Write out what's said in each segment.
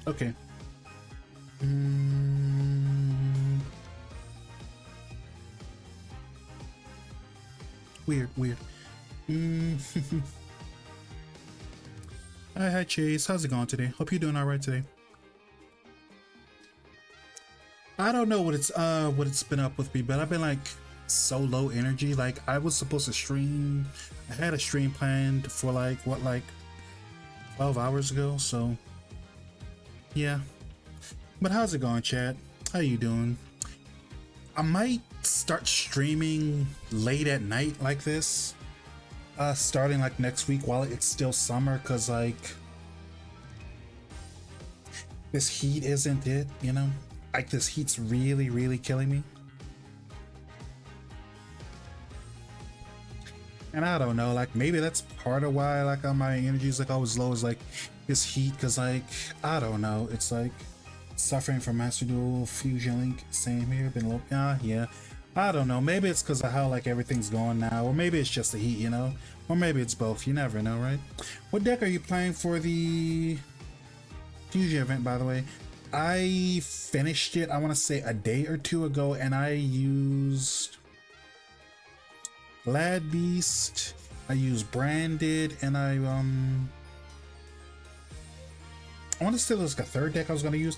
Okay. Weird, weird. Hi, Chase. How's it going today? Hope you're doing all right today. I don't know what it's been up with me, but I've been like so low energy. Like I was supposed to stream. I had a stream planned for like 12 hours ago. So yeah. But how's it going, chat? How you doing? I might start streaming late at night like this. Starting like next week while it's still summer, cause like this heat isn't it, you know? Like this heat's really, really killing me. And I don't know, like maybe that's part of why like my energy is like always low, is like this heat, cause like I don't know, it's like suffering from Master Duel Fusion Link. Same here, been a little yeah. I don't know, maybe it's because of how like everything's going now, or maybe it's just the heat, you know, or maybe it's both. You never know, right? What deck are you playing for the Fusion event, by the way? I finished it, I want to say a day or two ago, and I used Glad Beast, I used Branded, and I want to say there was like a third deck I was going to use.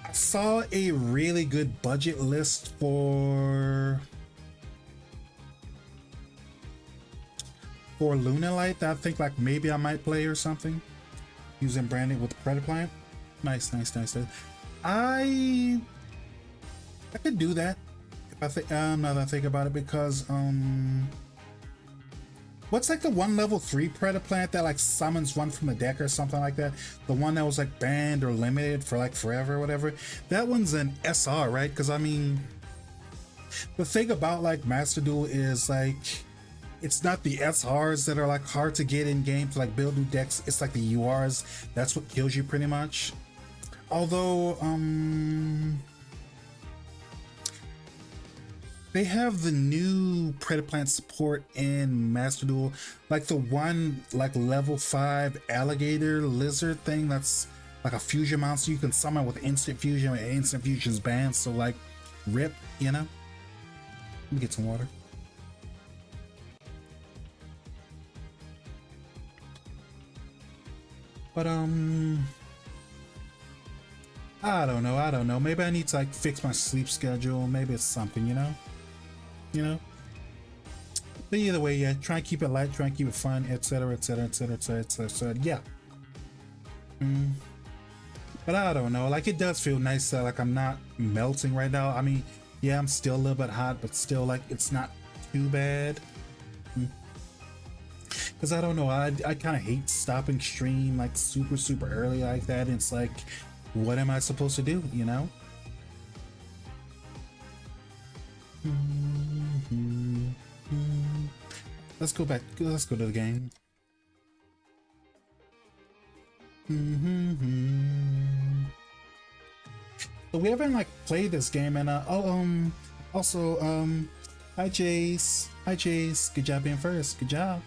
I saw a really good budget list for Lunalight that I think like maybe I might play or something, using Branded with Predator Plant. Nice. I could do that if I think now that I think about it, because what's like the one level 3 Predator Plant that like summons one from the deck or something like that? The one that was like banned or limited for like forever or whatever. That one's an SR, right? Because I mean, the thing about like Master Duel is like it's not the SRs that are like hard to get in game to like build new decks. It's like the URs. That's what kills you pretty much. Although they have the new Predator Plant support in Master Duel, like the one like level 5 alligator lizard thing that's like a fusion monster you can summon with instant fusion, and instant fusion's banned, so like rip, you know. Let me get some water. But I don't know. Maybe I need to like fix my sleep schedule. Maybe it's something, you know. But either way, yeah, try and keep it light, try and keep it fun, etc. Yeah. But I don't know, like it does feel nice that like I'm not melting right now. I mean, yeah, I'm still a little bit hot, but still like it's not too bad. Because I don't know, I kind of hate stopping stream like super early like that. And it's like, what am I supposed to do, you know? Let's go back. Let's go to the game. So we haven't like played this game, and also hi Chase. Good job being first. Good job.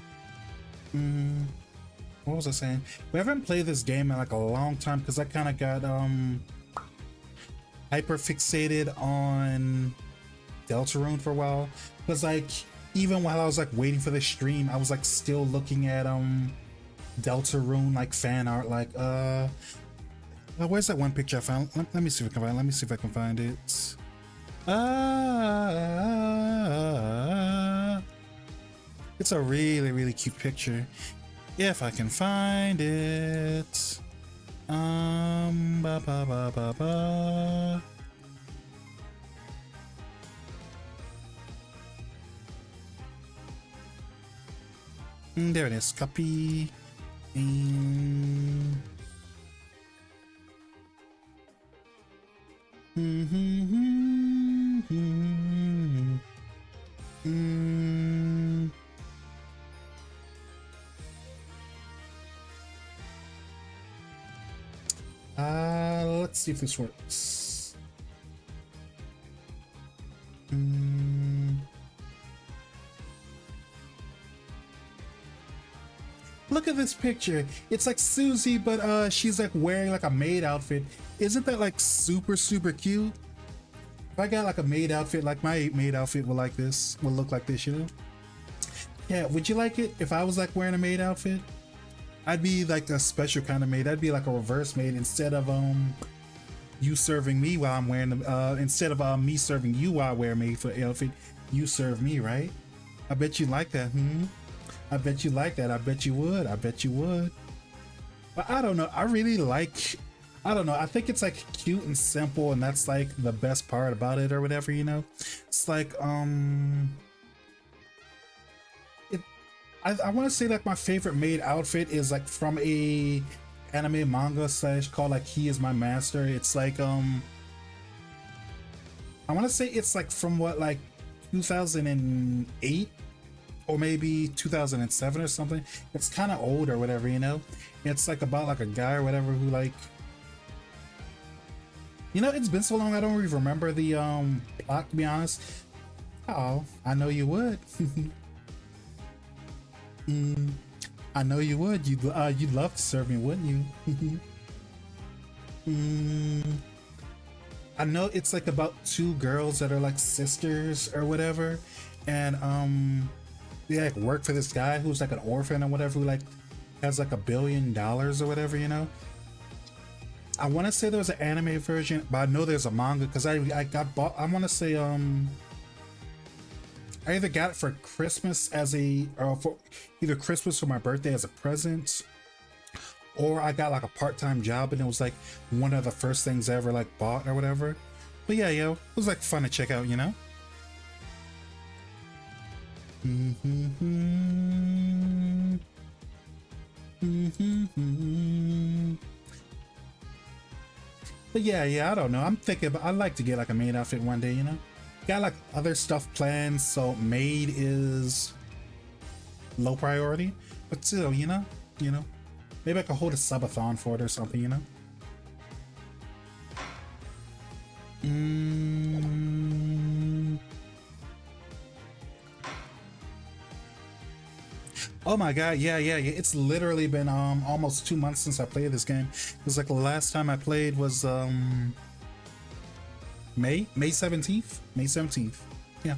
What was I saying? We haven't played this game in like a long time because I kind of got hyper fixated on Deltarune for a while. Because like even while I was like waiting for the stream, I was like still looking at Deltarune like fan art. Like where's that one picture I found? Let me see if I can find. Let me see if I can find it. It's a really cute picture. If I can find it. There it is. Copy. And let's see if this works. Look at this picture. It's like Susie, but she's like wearing like a maid outfit. Isn't that like super super cute? If I got like a maid outfit, like my maid outfit would like this, would look like this, you know? Yeah, would you like it if I was like wearing a maid outfit? I'd be like a special kind of maid. I'd be like a reverse maid instead of you serving me while I'm wearing the instead of me serving you while I wear a maid for outfit, you serve me, right? I bet you like that, I bet you like that. I bet you would. I bet you would. But I don't know. I really like, I don't know. I think it's like cute and simple, and that's like the best part about it or whatever, you know? It's like, I want to say like my favorite maid outfit is like from a anime manga slash called like He Is My Master. It's like, I want to say it's like from what, like 2008 or maybe 2007 or something. It's kind of old or whatever, you know? It's like about like a guy or whatever who like, you know, it's been so long I don't even remember the plot, to be honest. Oh, I know you would. I know you would. You'd love to serve me, wouldn't you? I know it's like about two girls that are like sisters or whatever, and they like work for this guy who's like an orphan or whatever, who like has like $1 billion or whatever, you know. I want to say there was an anime version, but I know there's a manga because I got bought. I want to say I either got it for Christmas as a, or for either Christmas or my birthday as a present, or I got like a part-time job and it was like one of the first things I ever like bought or whatever. But yeah, yo, it was like fun to check out, you know? But yeah, I don't know. I'm thinking about, I'd like to get like a maid outfit one day, you know? Got like other stuff planned, so maid is low priority, but still, you know, maybe I could hold a subathon for it or something, you know. Oh my god, yeah. It's literally been almost 2 months since I played this game. It was like the last time I played was May 17th. May 17th. Yeah.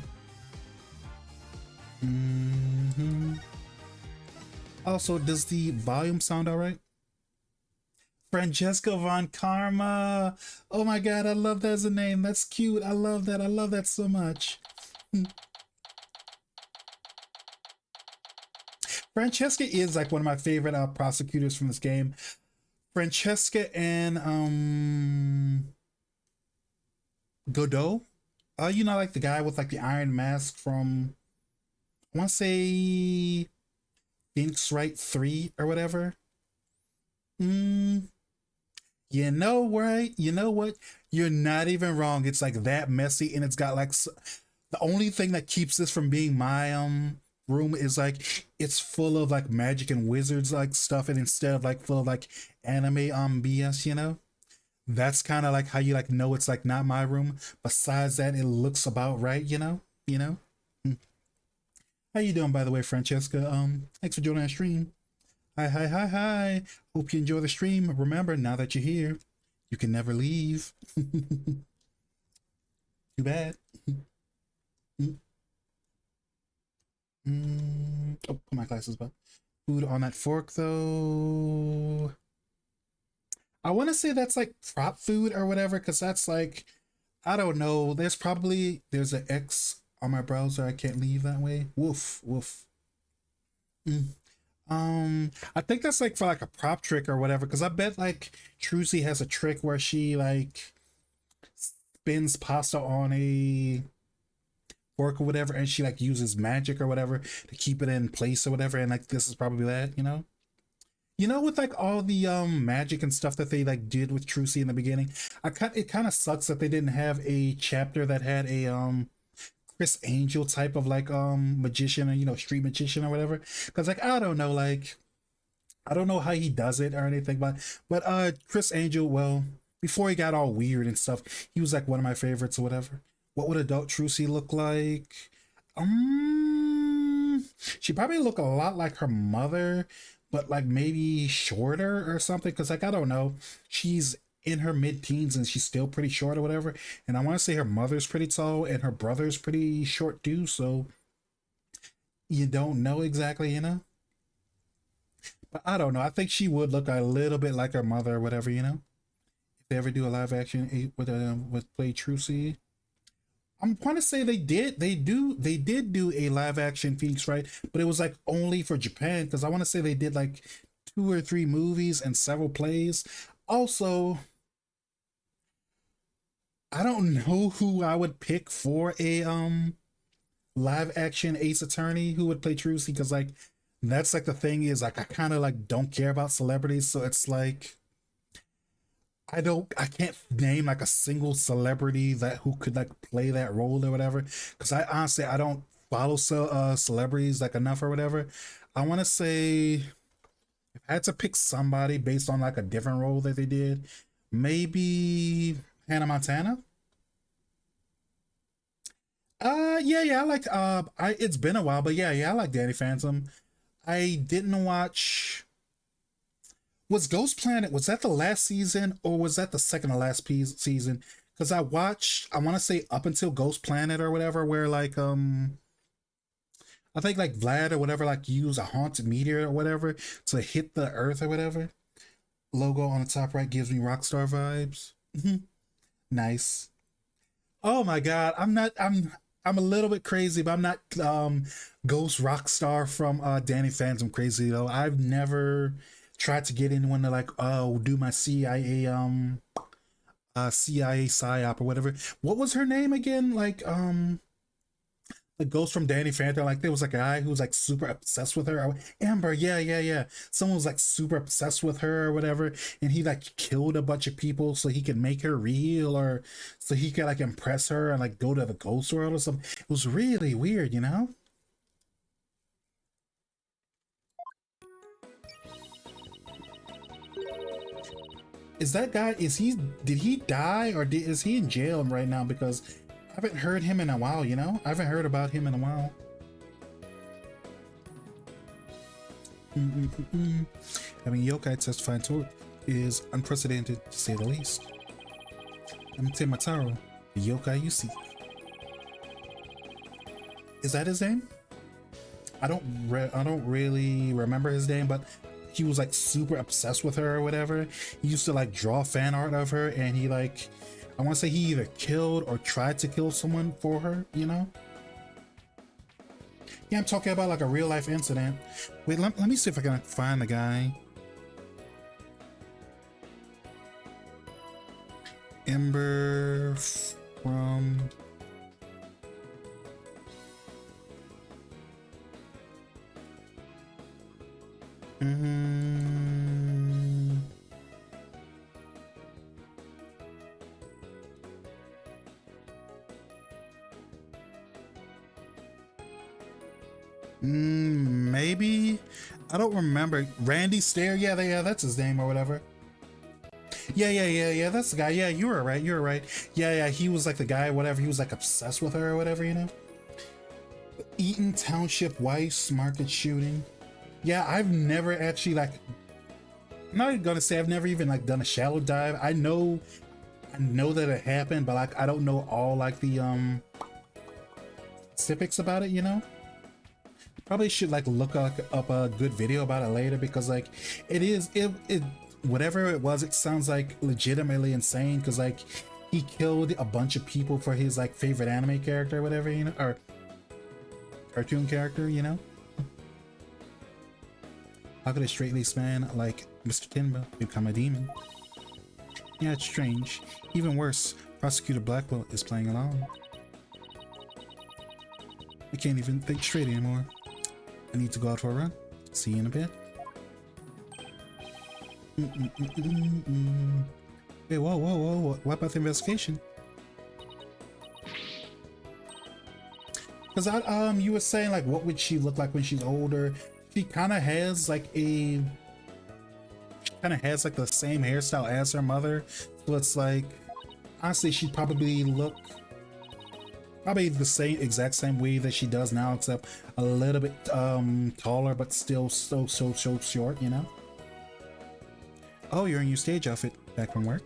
Also, does the volume sound all right? Francesca Von Karma. Oh my god, I love that as a name. That's cute. I love that. I love that so much. Francesca is like one of my favorite prosecutors from this game. Francesca and Godot. You know, like the guy with like the iron mask from, I want to say Phoenix Wright 3 or whatever. You know, right? You know what? You're not even wrong. It's like that messy, and it's got like the only thing that keeps this from being my room is like it's full of like magic and wizards like stuff, and instead of like full of like anime BS, you know? That's kind of like how you like know it's like not my room. Besides that, it looks about right, you know? How you doing, by the way, Francesca? Thanks for joining our stream. Hi. Hope you enjoy the stream. Remember, now that you're here, you can never leave. Too bad. Oh, put my glasses back. Food on that fork, though. I want to say that's like prop food or whatever, because that's like, I don't know. There's an X on my browser. I can't leave that way. Woof. I think that's like for like a prop trick or whatever, because I bet like Trucy has a trick where she like spins pasta on a fork or whatever, and she like uses magic or whatever to keep it in place or whatever, and like this is probably that, you know? With like all the magic and stuff that they like did with Trucy in the beginning, it kind of sucks that they didn't have a chapter that had a Chris Angel type of like magician, or street magician or whatever, because like I don't know, like I don't know how he does it or anything, but Chris Angel, well, before he got all weird and stuff, he was like one of my favorites or whatever. What would adult Trucy look like? she probably look a lot like her mother, but like maybe shorter or something. Because like I don't know, she's in her mid-teens and she's still pretty short or whatever. And I want to say her mother's pretty tall and her brother's pretty short too. So you don't know exactly, you know. But I don't know. I think she would look a little bit like her mother or whatever, you know. If they ever do a live action with Play Trucy. I'm want to say they did. They did do a live action Phoenix Wright, but it was like only for Japan because I want to say they did like 2 or 3 movies and several plays. Also, I don't know who I would pick for a live action Ace Attorney who would play Trucy because like that's like the thing is like I kind of like don't care about celebrities, so it's like I can't name like a single celebrity that who could like play that role or whatever because I honestly I don't follow celebrities like enough or whatever. I want to say if I had to pick somebody based on like a different role that they did, maybe Hannah Montana. Yeah, I like I it's been a while, but yeah, I like Danny Phantom. I didn't watch was Ghost Planet, was that the last season or was that the second to last season? Because I watched, I want to say up until Ghost Planet or whatever, where like I think like Vlad or whatever like use a haunted meteor or whatever to hit the Earth or whatever. Logo on the top right gives me Rockstar vibes. Nice. Oh my god, I'm a little bit crazy, but I'm not Ghost Rockstar from Danny Phantom crazy though. I've never tried to get anyone to like do my CIA psyop or whatever. What was her name again? Like the ghost from Danny Phantom. Like there was like a guy who was like super obsessed with her. Amber, yeah. Someone was like super obsessed with her or whatever, and he like killed a bunch of people so he could make her real or so he could like impress her and like go to the ghost world or something. It was really weird, you know? Is that guy, did he die or is he in jail right now? Because I haven't heard him in a while, you know? I haven't heard about him in a while. Having yokai testifying to it is unprecedented to say the least. Amite Mataro, the yokai you seek. Is that his name? I don't really remember his name, but he was like super obsessed with her or whatever. He used to like draw fan art of her, and he like, I want to say he either killed or tried to kill someone for her, you know? Yeah, I'm talking about like a real life incident. Wait, let me see if I can find the guy. Ember from... Maybe I don't remember. Randy Stair, yeah, that's his name or whatever. Yeah, that's the guy. Yeah, you were right. Yeah, he was like the guy, whatever. He was like obsessed with her or whatever, you know. Eaton Township Weiss market shooting. Yeah, I've never actually like. I'm not gonna say I've never even like done a shallow dive. I know that it happened, but like I don't know all like the specifics about it, you know. Probably should like look up a good video about it later because like it whatever it was, it sounds like legitimately insane because like he killed a bunch of people for his like favorite anime character or whatever, you know, or cartoon character, you know. How could a straight-laced man like Mr. Tenma become a demon? Yeah, it's strange. Even worse, Prosecutor Blackwell is playing along. I can't even think straight anymore. I need to go out for a run. See you in a bit. Hey, whoa. What about the investigation? Because you were saying like, what would she look like when she's older? She kind of has like the same hairstyle as her mother. So it's like, honestly, she'd probably look Probably the same exact same way that she does now, except a little bit taller, but still so short, you know? Oh, you're in your stage outfit. Back from work?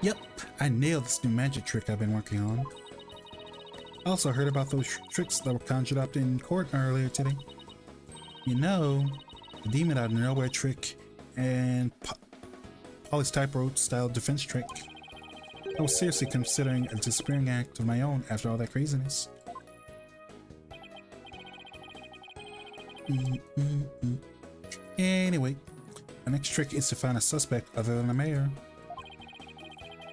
Yep, I nailed this new magic trick I've been working on. I also heard about those tricks that were conjured up in court earlier today. You know, the demon out of nowhere trick and Polly's tightrope style defense trick. I was seriously considering a disappearing act of my own after all that craziness. Anyway, my next trick is to find a suspect other than the mayor.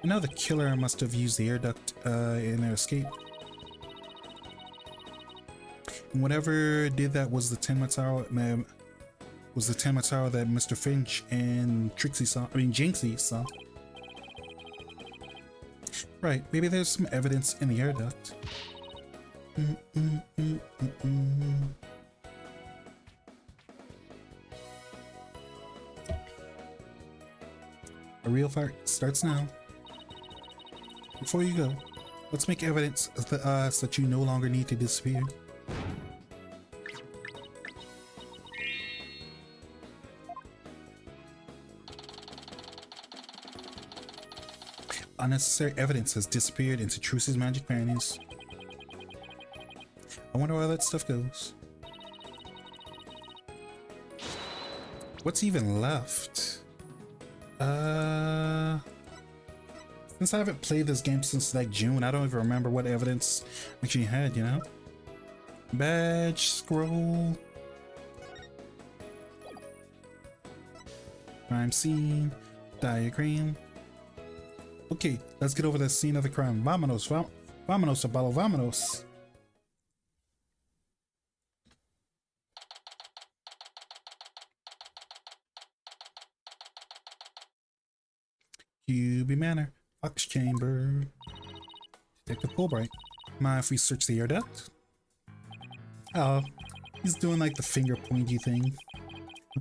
I know the killer must have used the air duct in their escape. And whatever did that was the Tenma Tower, that Mr. Finch and Jinxie saw. Right, maybe there's some evidence in the air duct. A real fight starts now. Before you go, let's make evidence that you no longer need to disappear. Unnecessary evidence has disappeared into Trucy's magic panties. I wonder where that stuff goes. What's even left? Since I haven't played this game since like June, I don't even remember what evidence actually had, you know? Badge, scroll. Crime scene, diagram. Okay, let's get over the scene of the crime. Vámonos, vámonos, Abalo, vámonos. QB Manor, Fox Chamber. Detective Fulbright. Mind if we search the air duct? Oh, he's doing like the finger pointy thing.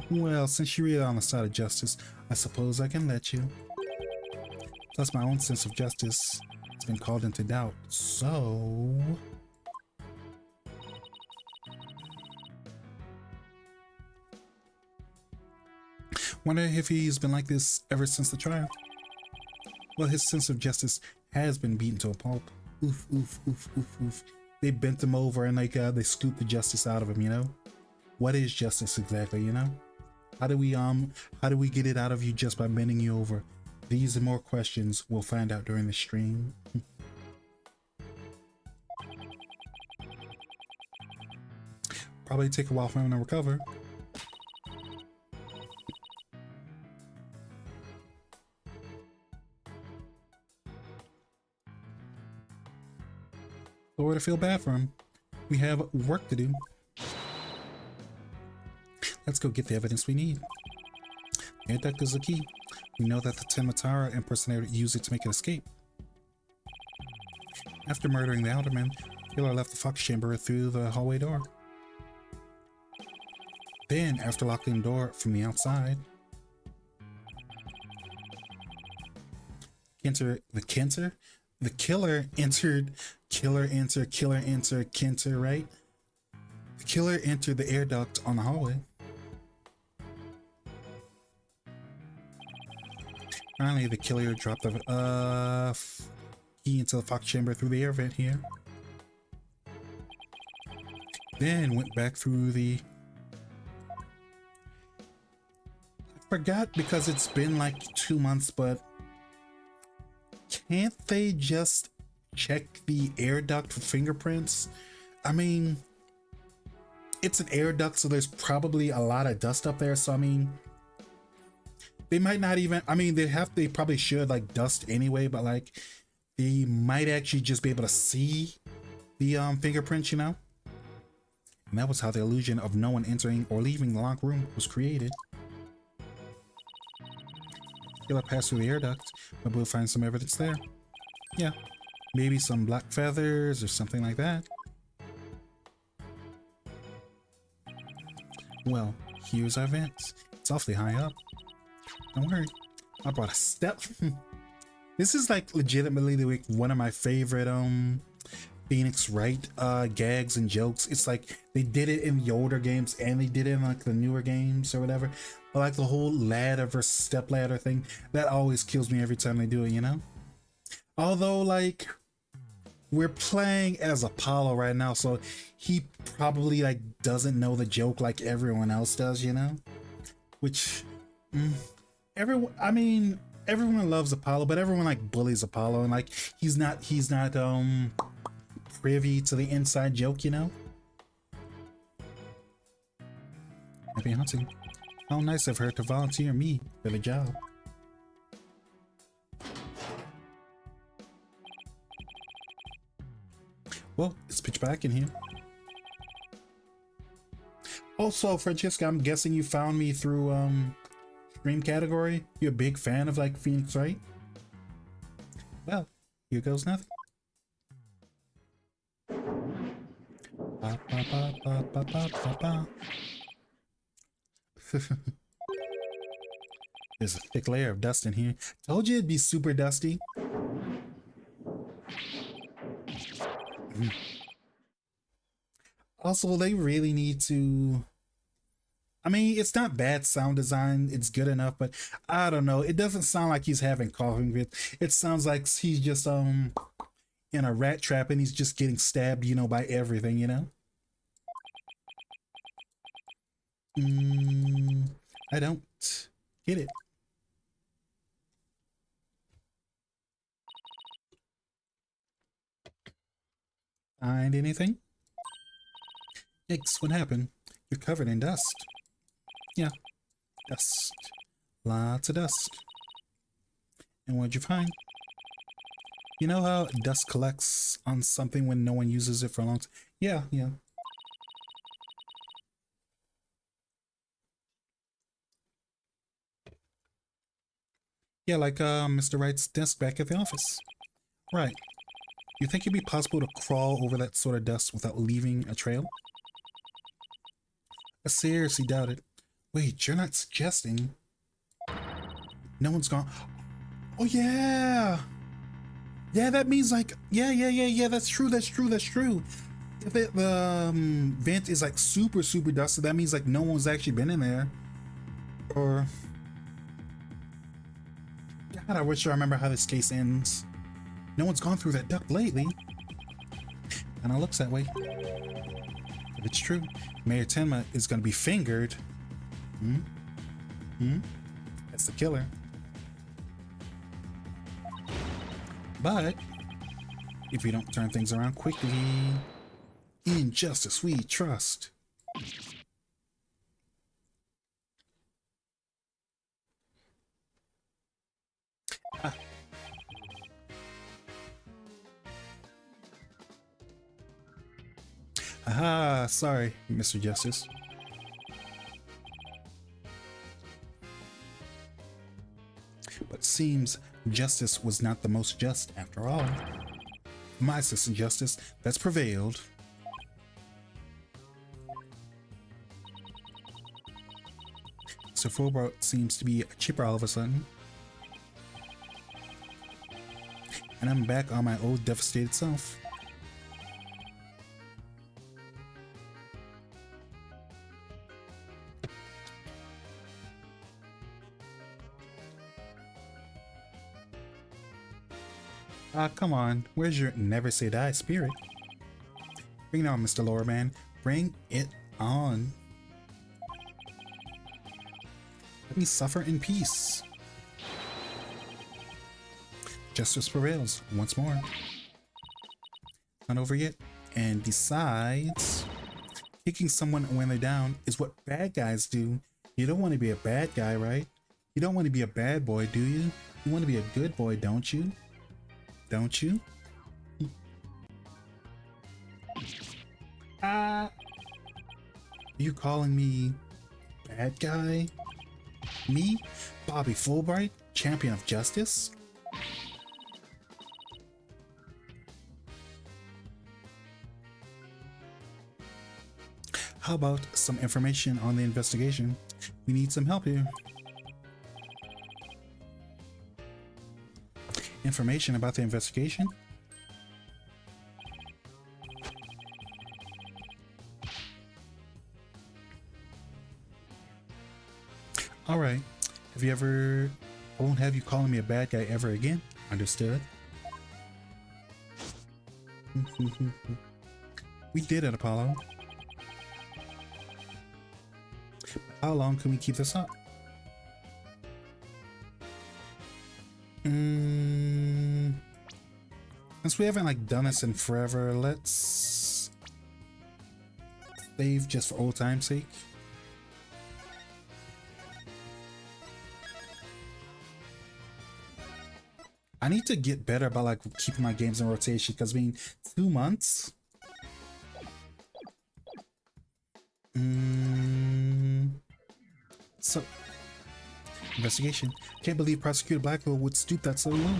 Well, since you're really on the side of justice, I suppose I can let you. Plus, my own sense of justice has been called into doubt, so... Wonder if he's been like this ever since the trial. Well, his sense of justice has been beaten to a pulp. Oof, oof, oof, oof, oof. They bent him over and like they scooped the justice out of him, you know? What is justice exactly, you know? How do we get it out of you just by bending you over? These and more questions we'll find out during the stream. Probably take a while for him to recover. Or to feel bad for him. We have work to do. Let's go get the evidence we need. Air duct is the key. We know that the Tenma impersonator used it to make an escape. After murdering the Alderman, the killer left the Fox Chamber through the hallway door. Then, after locking the door from the outside, the killer entered, right? The killer entered the air duct on the hallway. Finally, the killer dropped the key into the Fox Chamber through the air vent here. Then went back through the... I forgot because it's been like 2 months, but can't they just check the air duct for fingerprints? I mean, it's an air duct, so there's probably a lot of dust up there, so I mean, they might not even, I mean, they probably should like dust anyway, but like they might actually just be able to see the fingerprints, you know? And that was how the illusion of no one entering or leaving the locked room was created. Killer passed through the air duct, but we'll find some evidence there. Yeah, maybe some black feathers or something like that. Well, here's our vent. It's awfully high up. Don't worry, I brought a step. This is like legitimately like one of my favorite Phoenix Wright gags and jokes. It's like they did it in the older games and they did it in like the newer games or whatever. But like the whole ladder versus step ladder thing, that always kills me every time they do it, you know? Although like we're playing as Apollo right now, so he probably like doesn't know the joke like everyone else does, you know? Which everyone, I mean, everyone loves Apollo, but everyone like bullies Apollo, and like he's not privy to the inside joke, you know? Happy hunting. How nice of her to volunteer me for the job. Well, it's pitch black in here. Also, Francesca, I'm guessing you found me through stream category. You're a big fan of like Phoenix, right? Well, here goes nothing. Ba, ba, ba, ba, ba, ba, ba, ba. There's a thick layer of dust in here. Told you it'd be super dusty. Also, they really need to... I mean, it's not bad sound design. It's good enough, but I don't know. It doesn't sound like he's having coughing fits. It sounds like he's just in a rat trap and he's just getting stabbed, you know, by everything, you know? I don't get it. Find anything? Yikes, what happened? You're covered in dust. Yeah, dust. Lots of dust. And what'd you find? You know how dust collects on something when no one uses it for a long time? Yeah, yeah. Yeah, like Mr. Wright's desk back at the office. Right. You think it'd be possible to crawl over that sort of dust without leaving a trail? I seriously doubt it. Wait, you're not suggesting... No one's gone... Oh, yeah! Yeah, that means like... Yeah, that's true. If the vent is like super dusty, that means like no one's actually been in there. Or... God, I wish I remember how this case ends. No one's gone through that duct lately. And it looks that way. If it's true, Mayor Tenma is going to be fingered. That's the killer. But if we don't turn things around quickly, in justice we trust. Ah. Aha, sorry, Mr. Justice. But seems justice was not the most just after all. My system justice that's prevailed. Sir Fulbright seems to be chipper all of a sudden. And I'm back on my old devastated self. Come on, where's your never say die spirit? Bring it on, Mr. Lowerman. Bring it on. Let me suffer in peace. Justice prevails once more. Not over yet. And besides, kicking someone when they're down is what bad guys do. You don't want to be a bad guy, right? You don't want to be a bad boy, do you? You want to be a good boy, don't you? Don't you? Are you calling me bad guy? Me? Bobby Fulbright, champion of justice? How about some information on the investigation? We need some help here. information about the investigation? Alright. Have you ever... I won't have you calling me a bad guy ever again. Understood? We did it, Apollo. How long can we keep this up? Since we haven't like done this in forever, let's save just for old time's sake. I need to get better about like keeping my games in rotation because I mean 2 months. So investigation. Can't believe Prosecutor Blackwell would stoop that so low.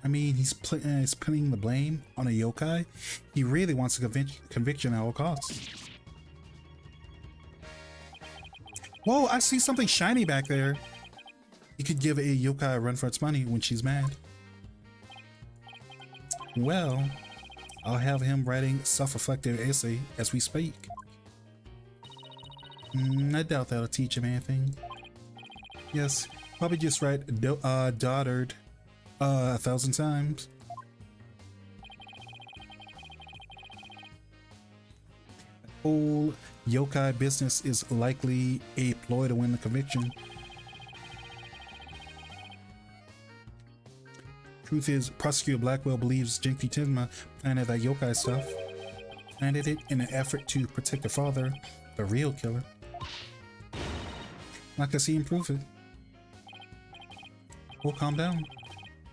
I mean, he's pinning the blame on a yokai. He really wants a conviction at all costs. Whoa, I see something shiny back there. You could give a yokai a run for its money when she's mad. Well, I'll have him writing self-reflective essay as we speak. I doubt that'll teach him anything. Yes, probably just write dotard 1,000 times. The whole yokai business is likely a ploy to win the conviction. Truth is, Prosecutor Blackwell believes Jinky Tenma planted that yokai stuff. Planted it in an effort to protect the father, the real killer. Not gonna see him prove it. Well, calm down.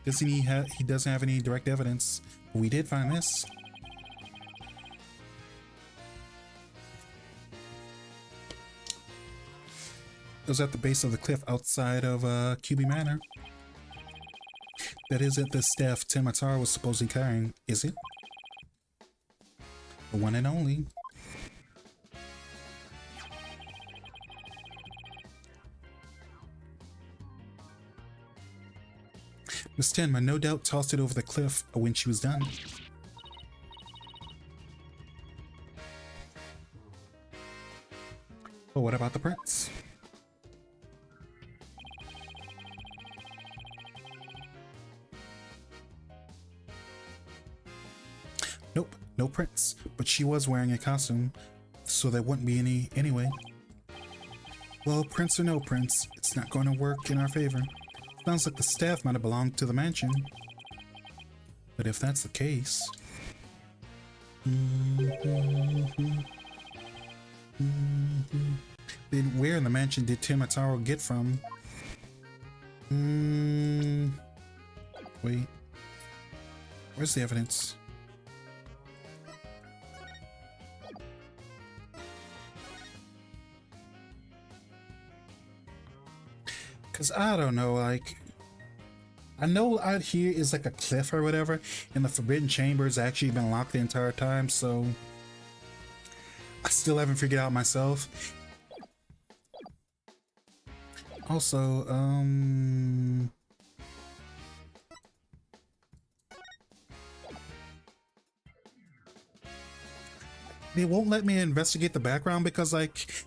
He doesn't have any direct evidence, but we did find this. It was at the base of the cliff outside of QB Manor. That isn't the staff Tenmatara was supposedly carrying, is it? The one and only. Miss Tenma no doubt tossed it over the cliff when she was done. But what about the prince? Nope, no prince, but she was wearing a costume, so there wouldn't be any anyway. Well, prince or no prince, it's not going to work in our favor. Sounds like the staff might have belonged to the mansion. But if that's the case... Then where in the mansion did Tenmataro get from? Wait. Where's the evidence? Cause I don't know, like, I know out here is like a cliff or whatever, and the Forbidden Chamber has actually been locked the entire time, so I still haven't figured out myself. Also, they won't let me investigate the background because, like,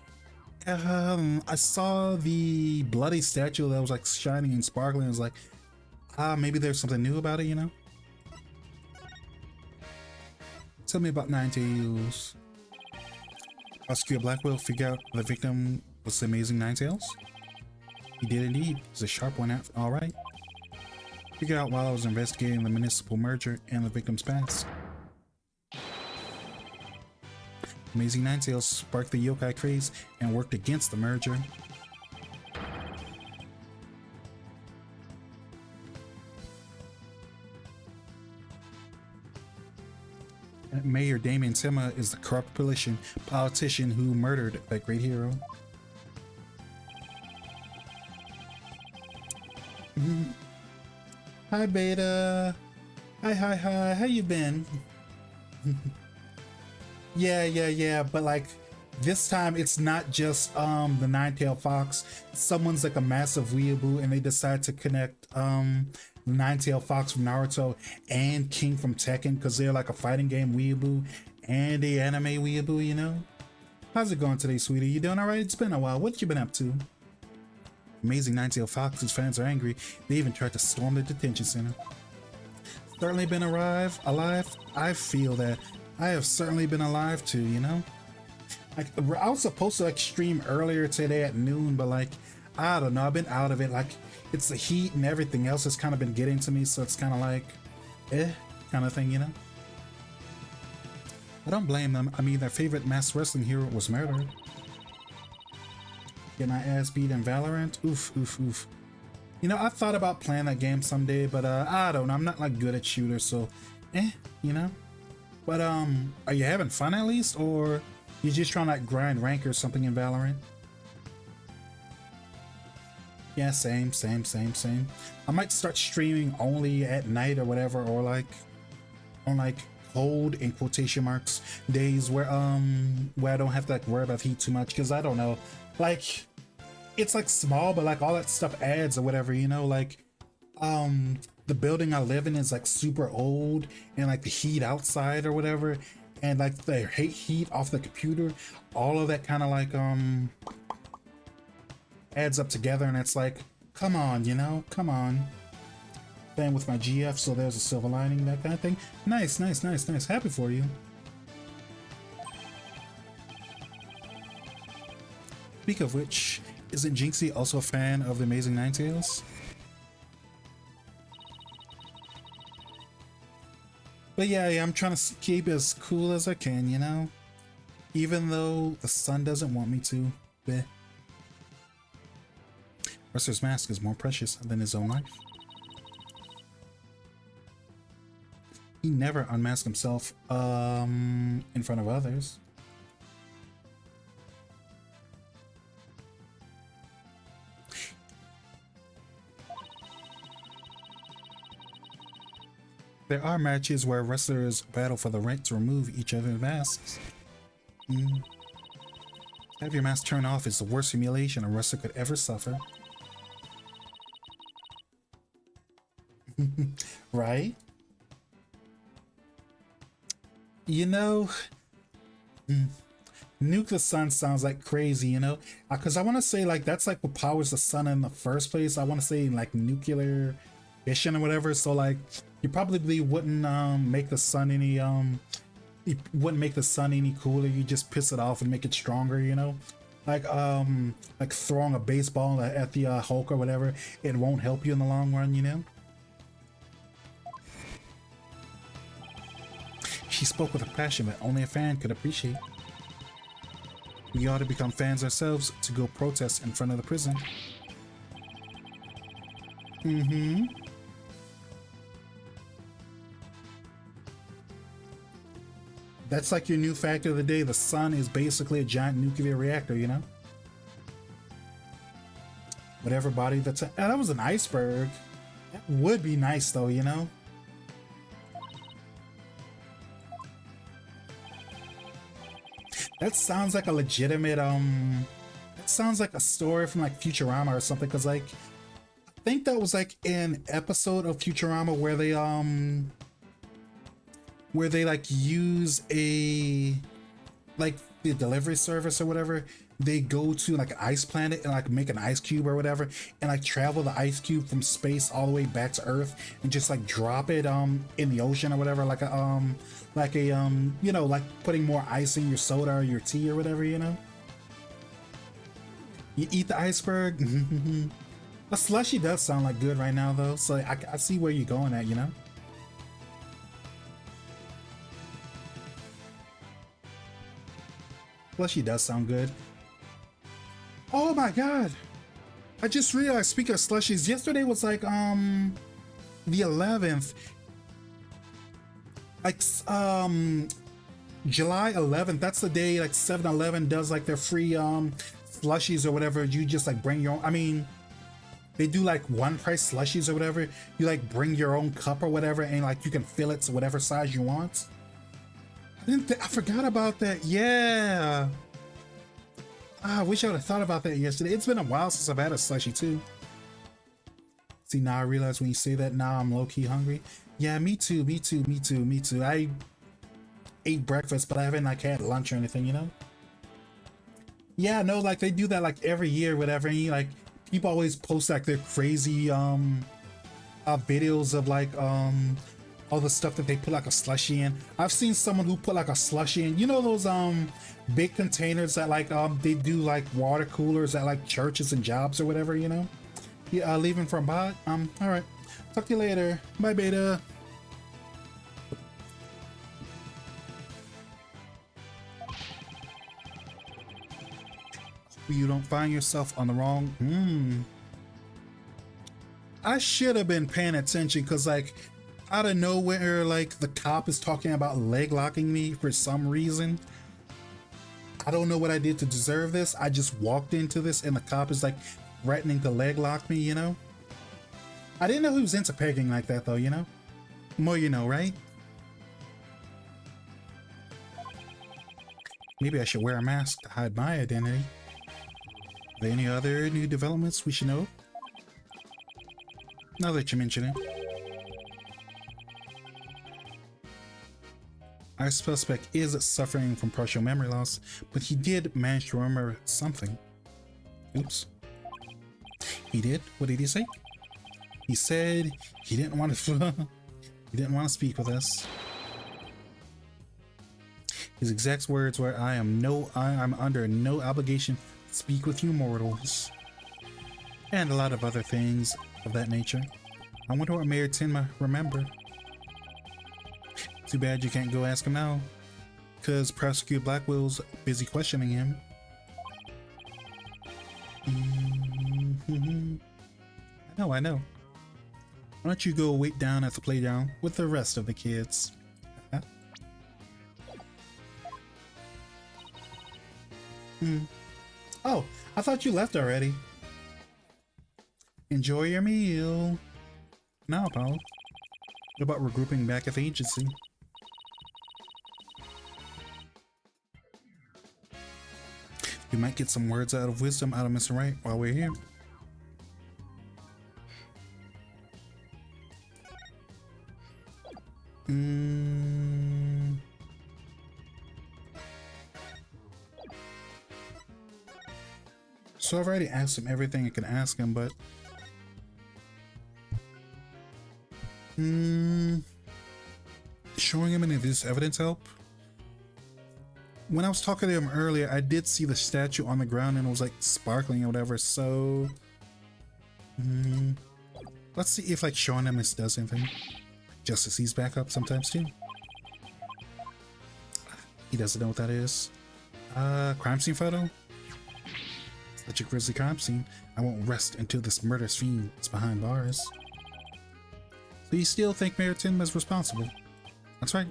I saw the bloody statue that was like shining and sparkling. I was like, maybe there's something new about it, you know? Tell me about Ninetales. Prosecutor Blackwell figured out the victim was the amazing Ninetales? He did indeed. He's a sharp one, alright. Figured out while I was investigating the municipal merger and the victim's past. Amazing Ninetales sparked the yokai craze and worked against the merger. Mayor Damien Tenma is the corrupt politician who murdered that great hero. Hi Beta. Hi, how you been? Yeah, but like this time it's not just the Nine-Tailed Fox. Someone's like a massive weeaboo and they decide to connect Nine-Tailed Fox from Naruto and King from Tekken, because they're like a fighting game weeaboo and a anime weeaboo, you know? How's it going today, sweetie? You doing alright? It's been a while. What you been up to? Amazing Nine-Tailed Fox's fans are angry. They even tried to storm the detention center. Certainly been alive. I feel that. I have certainly been alive too, you know? Like, I was supposed to like stream earlier today at noon, but like, I don't know, I've been out of it. Like, it's the heat and everything else has kind of been getting to me, so it's kind of like, kind of thing, you know? I don't blame them. I mean, their favorite masked wrestling hero was murdered. Get my ass beat in Valorant? Oof, oof, oof. You know, I thought about playing that game someday, but I don't know, I'm not like good at shooters, so, you know? But, are you having fun at least, or you just trying to like grind rank or something in Valorant? Yeah, same. I might start streaming only at night or whatever, or like on like cold in quotation marks days where I don't have to like worry about heat too much, because I don't know, like it's like small, but like all that stuff adds or whatever, you know? Like the building I live in is like super old, and like the heat outside or whatever, and like the heat off the computer, all of that kind of like adds up together, and it's like, come on, you know, come on. Playing with my GF, so there's a silver lining, that kind of thing. Nice. Happy for you. Speak of which, isn't Jinxie also a fan of the Amazing Ninetales? But yeah, I'm trying to keep as cool as I can, you know? Even though the sun doesn't want me to. Bleh. Wrestler's mask is more precious than his own life. He never unmasked himself in front of others. There are matches where wrestlers battle for the right to remove each other's masks. Have your mask turned off is the worst humiliation a wrestler could ever suffer. Right? You know, nuke the sun sounds like crazy, you know? Because I want to say, like, that's like what powers the sun in the first place. I want to say, like, nuclear fission or whatever. So, like, you probably wouldn't make the sun any, you wouldn't make the sun any cooler. You just piss it off and make it stronger, you know? Like throwing a baseball at the Hulk or whatever. It won't help you in the long run, you know? She spoke with a passion that only a fan could appreciate. We ought to become fans ourselves to go protest in front of the prison. That's like your new fact of the day. The sun is basically a giant nuclear reactor, you know? Whatever body that's... that was an iceberg. That would be nice though, you know? That sounds like a legitimate, that sounds like a story from like Futurama or something, because like, I think that was like an episode of Futurama where they like use a, like the delivery service or whatever, they go to like an ice planet and like make an ice cube or whatever, and like travel the ice cube from space all the way back to Earth and just like drop it in the ocean or whatever, like a you know, like putting more ice in your soda or your tea or whatever, you know? You eat the iceberg. A slushy does sound like good right now though, so I see where you're going at, you know? Slushy does sound good. Oh my god! I just realized, speaking of slushies, yesterday was like the 11th. Like July 11th, that's the day like 7-Eleven does like their free slushies or whatever. You just like bring your own, I mean, they do like one price slushies or whatever. You like bring your own cup or whatever, and like you can fill it to whatever size you want. I forgot about that. Yeah. I wish I would have thought about that yesterday. It's been a while since I've had a slushie too. See, now I realize when you say that, now I'm low-key hungry. Yeah, me too, me too, me too, me too. I ate breakfast, but I haven't like had lunch or anything, you know? Yeah, no, like they do that like every year, whatever. And like people always post like their crazy videos of like all the stuff that they put like a slushy in. I've seen someone who put like a slushy in, you know, those big containers that like they do like water coolers at like churches and jobs or whatever, you know? Yeah, leaving for a bot. All right, talk to you later. Bye, beta. You don't find yourself on the wrong. I should have been paying attention, because like out of nowhere, like the cop is talking about leg locking me for some reason. I don't know what I did to deserve this. I just walked into this and the cop is like threatening to leg lock me, you know? I didn't know he was into pegging like that though, you know? More you know, right? Maybe I should wear a mask to hide my identity. Are there any other new developments we should know? Now that you mention it. Our suspect is suffering from partial memory loss, but he did manage to remember something. Oops. He did? What did he say? He said he didn't want to he didn't want to speak with us. His exact words were, I'm under no obligation to speak with you mortals. And a lot of other things of that nature. I wonder what Mayor Tenma remembered. Too bad you can't go ask him now, because Prosecutor Blackwell's busy questioning him. I know. Why don't you go wait down at the playground with the rest of the kids? Oh, I thought you left already. Enjoy your meal. Now, Paul. What about regrouping back at the agency? We might get some words out of wisdom out of Mr. Wright while we're here. So I've already asked him everything I can ask him, but showing him any of this evidence help? When I was talking to him earlier, I did see the statue on the ground and it was like sparkling or whatever, so let's see if like showing him this does anything. Justice sees back up sometimes too. He doesn't know what that is. Crime scene photo? Such a grisly crime scene. I won't rest until this murderous fiend is behind bars. So you still think Mayor Tenma is responsible? That's right.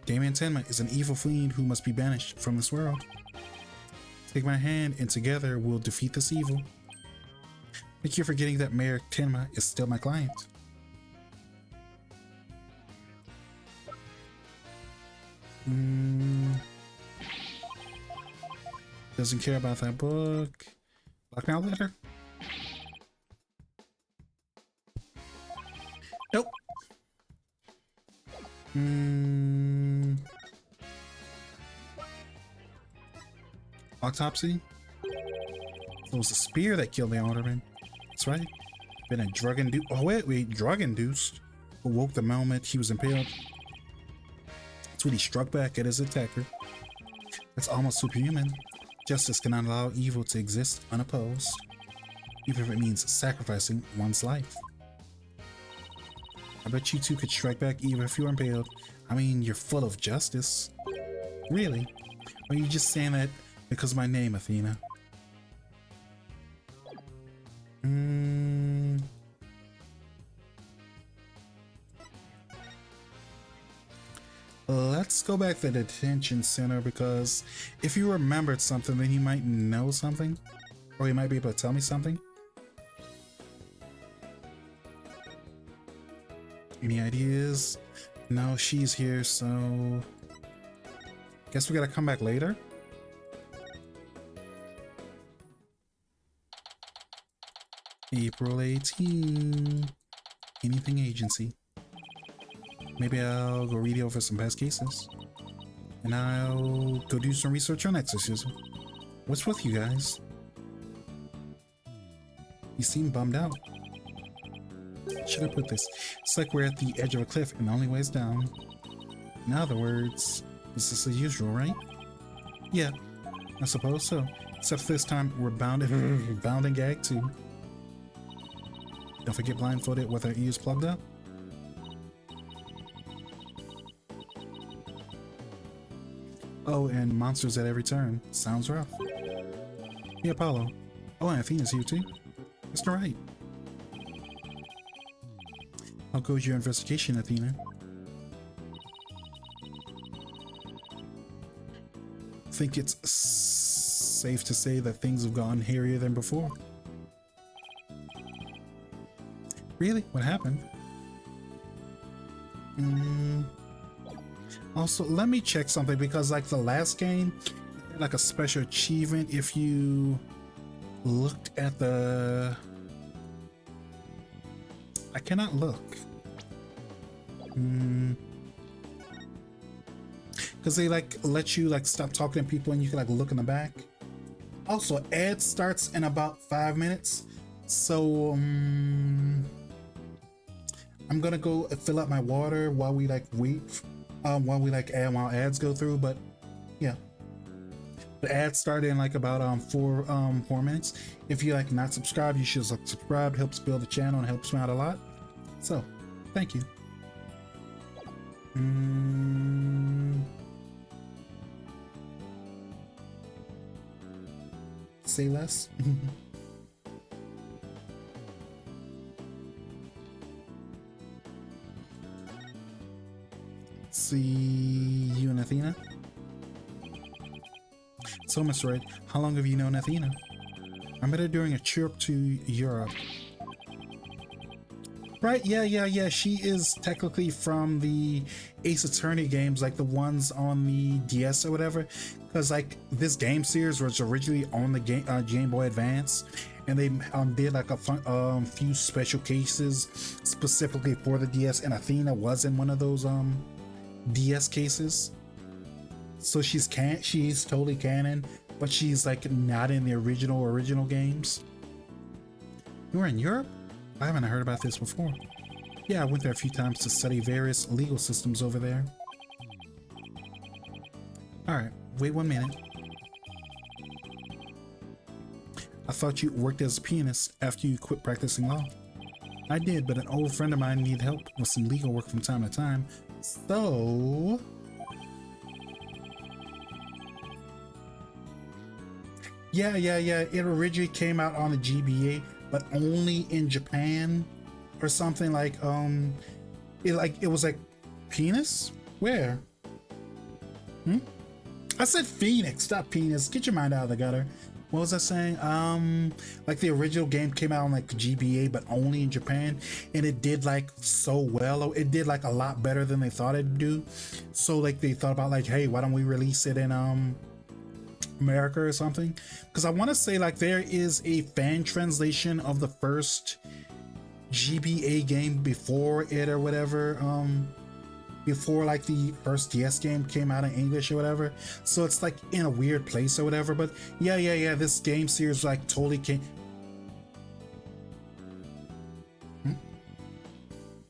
Damien Tenma is an evil fiend who must be banished from this world. Take my hand and together we'll defeat this evil. Thank you for forgetting that Mayor Tenma is still my client. Doesn't care about that book. Blackmail letter? Nope. Autopsy? It was a spear that killed the alderman. That's right. Been a drug-induced. Oh wait, drug-induced. Who woke the moment he was impaled. That's when he struck back at his attacker. That's almost superhuman. Justice cannot allow evil to exist unopposed, even if it means sacrificing one's life. I bet you two could strike back even if you were impaled. I mean, you're full of justice. Really? Or are you just saying that because of my name, Athena? Let's go back to the detention center, because if you remembered something, then you might know something, or you might be able to tell me something. Any ideas? No, she's here, so guess we gotta come back later. April 18. Anything agency. Maybe I'll go read over some past cases. And I'll go do some research on exorcism. What's with you guys? You seem bummed out. Should I put this? It's like we're at the edge of a cliff and the only way is down. In other words, it's just as usual, right? Yeah, I suppose so. Except this time we're bound and gagged too. Don't forget blindfolded with our ears plugged up. Oh, and monsters at every turn. Sounds rough. Hey, Apollo. Oh, and Athena's here too. That's right. How goes your investigation, Athena? Think it's safe to say that things have gone hairier than before. Really? What happened? Also, let me check something because like the last game, like a special achievement if you looked at the... I cannot look. Because they like let you like stop talking to people and you can like look in the back. Also, ad starts in about 5 minutes. So I'm gonna go fill up my water while we like wait, while ads go through. But yeah, the ads start in like about 4 minutes. If you like not subscribed, you should subscribe. It helps build the channel and helps me out a lot. So thank you. Say less. See you and Athena. So, Mr. Red, how long have you known Athena? I met her during a trip to Europe. Right, yeah. She is technically from the Ace Attorney games, like the ones on the DS or whatever. Because like this game series was originally on the Game Boy Advance, and they did like a few special cases specifically for the DS, and Athena was in one of those DS cases. So she's totally canon, but she's like not in the original games. You were in Europe? I haven't heard about this before. Yeah, I went there a few times to study various legal systems over there. Alright, wait 1 minute. I thought you worked as a pianist after you quit practicing law. I did, but an old friend of mine needed help with some legal work from time to time. So... Yeah. It originally came out on the GBA, but only in Japan or something. Like it was like penis? Where? I said Phoenix, not penis. Get your mind out of the gutter. What was I saying? Like the original game came out on like GBA, but only in Japan, and it did like so well. It did like a lot better than they thought it'd do. So like they thought about like, hey, why don't we release it in America or something? Because I want to say like there is a fan translation of the first GBA game before it or whatever, before like the first DS game came out in English or whatever. So it's like in a weird place or whatever. But yeah, this game series like totally came.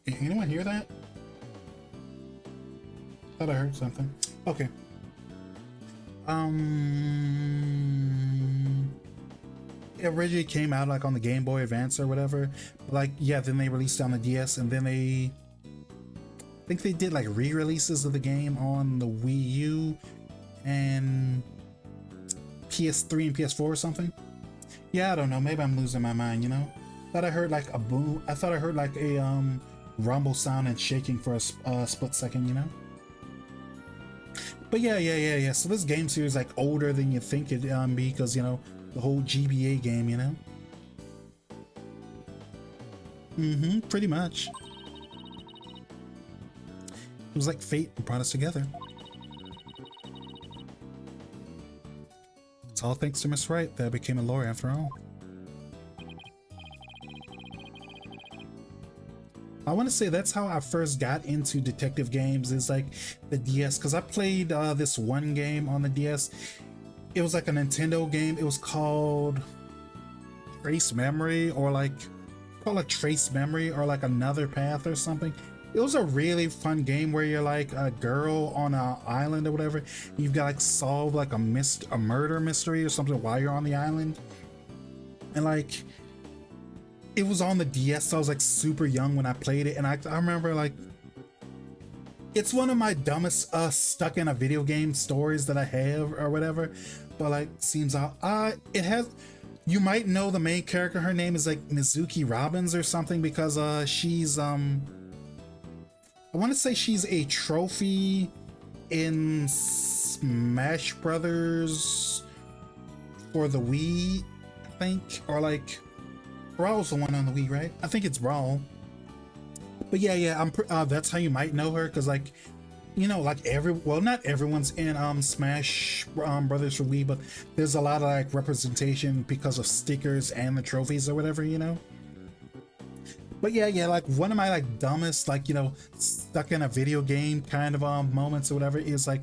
Anyone hear that? Thought I heard something. Okay. It originally came out like on the Game Boy Advance or whatever. Like, yeah, then they released it on the DS, and then I think they did like re-releases of the game on the Wii U and PS3 and PS4 or something. Yeah, I don't know. Maybe I'm losing my mind, you know? Thought I heard like a boom. I thought I heard like a rumble sound and shaking for a split second, you know? But yeah. So this game series is like older than you think it'd be, because, you know, the whole GBA game, you know? Pretty much. It was like fate that brought us together. It's all thanks to Miss Wright that I became a lawyer after all. I want to say that's how I first got into detective games, is like the DS, because I played this one game on the DS. It was like a Nintendo game. It was called Trace Memory, or like call it Trace Memory, or like Another Path or something. It was a really fun game where you're like a girl on an island or whatever. You've got like solve like a murder mystery or something while you're on the island. And like it was on the DS, so I was like super young when I played it, and I remember like it's one of my dumbest stuck in a video game stories that I have or whatever. But like seems out it has, you might know the main character. Her name is like Mizuki Robbins or something, because she's I want to say she's a trophy in Smash Brothers for the Wii, I think, or like Brawl's the one on the Wii, right? I think it's Brawl. But yeah, that's how you might know her, because like, you know, like not everyone's in Smash Brothers for Wii, but there's a lot of like representation because of stickers and the trophies or whatever, you know. But yeah, like one of my like dumbest, like, you know, stuck in a video game kind of moments or whatever is like,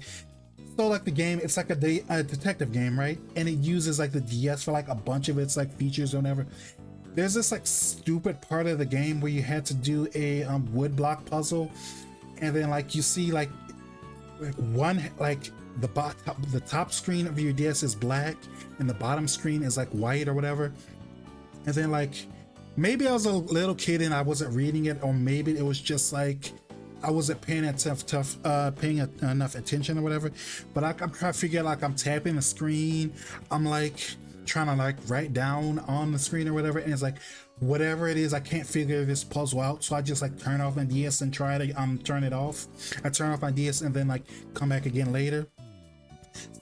so like the game, it's like a detective game, right? And it uses like the DS for like a bunch of its like features or whatever. There's this like stupid part of the game where you had to do a wood block puzzle, and then like you see like one, like the top screen of your DS is black and the bottom screen is like white or whatever. And then like maybe I was a little kid and I wasn't reading it, or maybe it was just like I wasn't paying enough attention or whatever. But I'm trying to figure out, like I'm tapping the screen, I'm like trying to like write down on the screen or whatever, and it's like whatever it is, I can't figure this puzzle out, so I just like turn off my DS and try to turn it off. I turn off my DS and then like come back again later.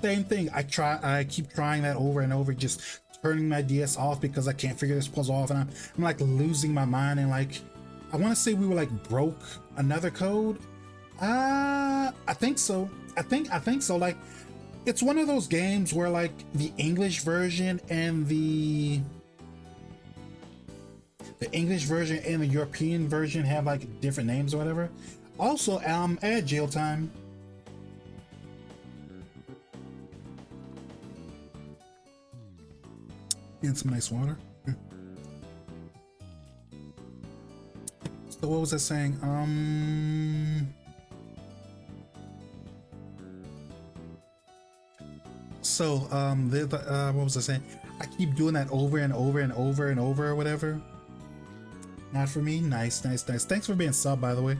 Same thing, I keep trying that over and over, just turning my DS off because I can't figure this puzzle off, and I'm like losing my mind. And like I want to say we were like broke another code. I think so. I think so. Like it's one of those games where like the English version and the European version have like different names or whatever. Also, add jail time. And some nice water. So what was I saying? What was I saying? I keep doing that over and over and over and over or whatever. Not for me. Nice. Thanks for being sub, by the way.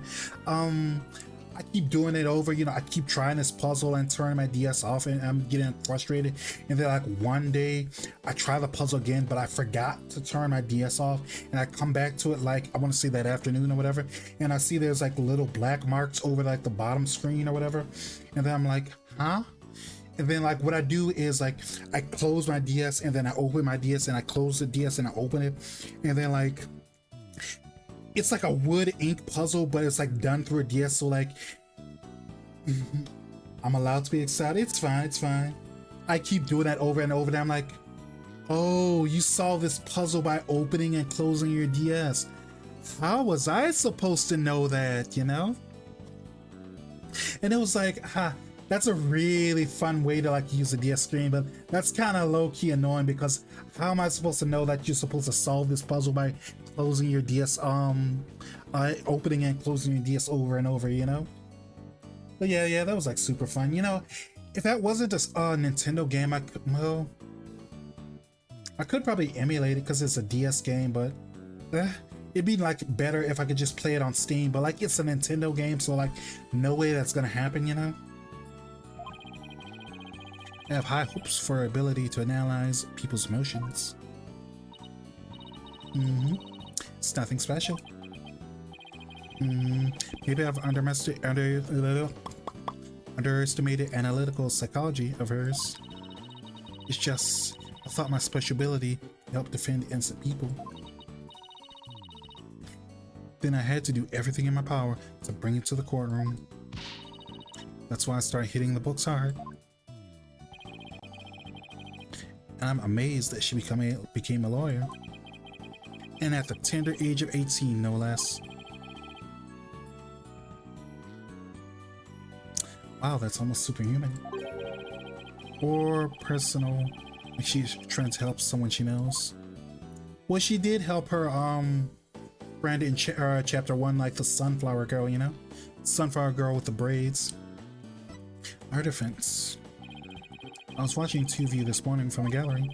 I keep doing it over, you know, I keep trying this puzzle and turning my DS off, and I'm getting frustrated. And then like one day I try the puzzle again, but I forgot to turn my DS off, and I come back to it like I want to say that afternoon or whatever, and I see there's like little black marks over like the bottom screen or whatever, and then I'm like, huh? And then like what I do is like I close my DS and then I open my DS and I close the DS and I open it, and then like it's like a wood ink puzzle, but it's like done through a DS. So like I'm allowed to be excited. It's fine. I keep doing that over and over, and I'm like, oh, you solve this puzzle by opening and closing your DS. How was I supposed to know that, you know? And it was like, that's a really fun way to like use the DS screen, but that's kind of low-key annoying, because how am I supposed to know that you're supposed to solve this puzzle by closing your DS, opening and closing your DS over and over, you know? But yeah, that was like super fun. You know, if that wasn't a Nintendo game, I could probably emulate it because it's a DS game, but it'd be like better if I could just play it on Steam. But like it's a Nintendo game, so like no way that's gonna happen, you know? I have high hopes for ability to analyze people's emotions. It's nothing special. Maybe I've underestimated analytical psychology of hers. It's just, I thought my special ability could help defend innocent people. Then I had to do everything in my power to bring it to the courtroom. That's why I started hitting the books hard. And I'm amazed that she became a lawyer. And at the tender age of 18, no less. Wow, that's almost superhuman. Or personal, like she's trying to help someone she knows. Well, she did help her friend in chapter 1, like the sunflower girl, you know? Sunflower girl with the braids. Our defense. I was watching 2View this morning from a gallery.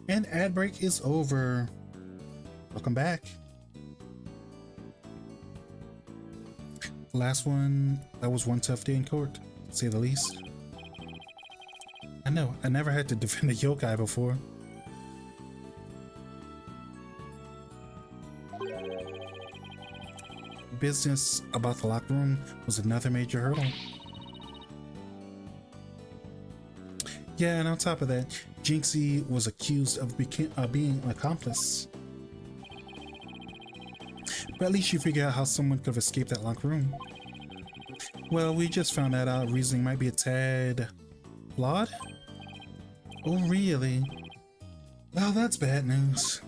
And ad break is over. Welcome back. Last one, that was one tough day in court, to say the least. I know, I never had to defend a yokai before. Business about the locker room was another major hurdle. Yeah, and on top of that, Jinxie was accused of being an accomplice. But at least you figure out how someone could have escaped that locker room. Well, we just found that out. Reasoning might be a tad flawed. Oh, really? Well, that's bad news.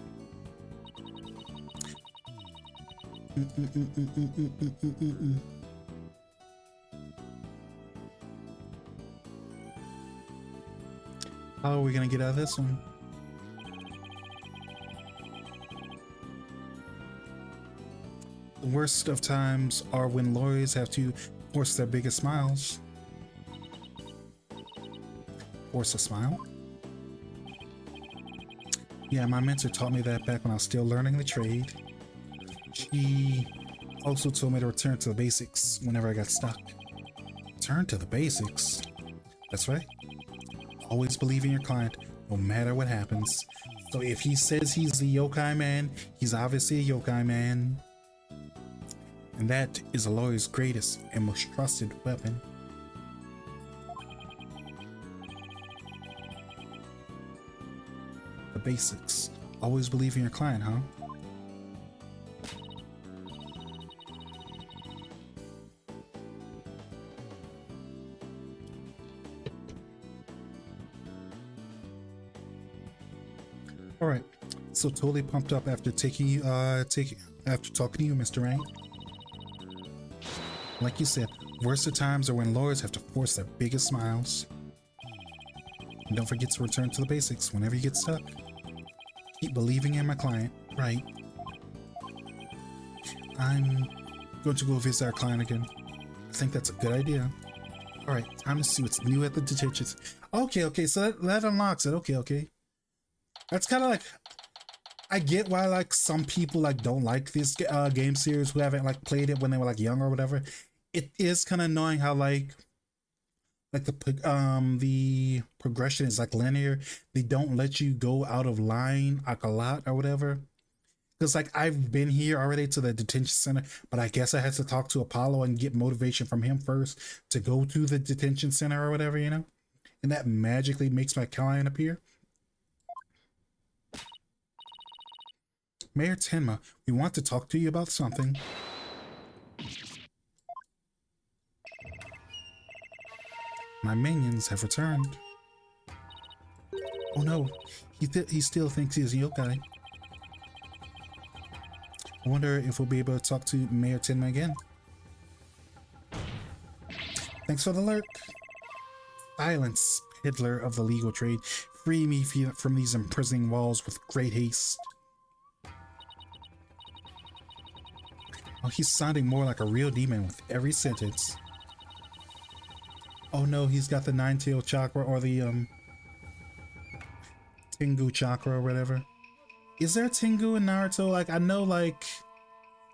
How are we gonna get out of this one? The worst of times are when lawyers have to force their biggest smiles. Force a smile? Yeah, my mentor taught me that back when I was still learning the trade. She also told me to return to the basics whenever I got stuck. Return to the basics? That's right. Always believe in your client, no matter what happens. So if he says he's the yokai man, he's obviously a yokai man. And that is a lawyer's greatest and most trusted weapon. The basics. Always believe in your client, huh? All right, so totally pumped up after talking to you, Mr. Rank. Like you said, worst of times are when lawyers have to force their biggest smiles. And don't forget to return to the basics whenever you get stuck. Keep believing in my client, right? I'm going to go visit our client again. I think that's a good idea. All right, time to see what's new at the detention. Okay, so that unlocks it. Okay. That's kind of like, I get why like some people like don't like this game series who haven't like played it when they were like young or whatever. It is kind of annoying how like the progression is like linear. They don't let you go out of line like a lot or whatever. Because like I've been here already to the detention center, but I guess I had to talk to Apollo and get motivation from him first to go to the detention center or whatever, you know? And that magically makes my client appear. Mayor Tenma, we want to talk to you about something. My minions have returned. Oh no, he still thinks he's a yokai. I wonder if we'll be able to talk to Mayor Tenma again. Thanks for the lurk. Silence, peddler of the legal trade. Free me from these imprisoning walls with great haste. Oh, he's sounding more like a real demon with every sentence. Oh no, he's got the nine-tailed chakra or the Tengu chakra or whatever. Is there Tengu in Naruto? Like I know like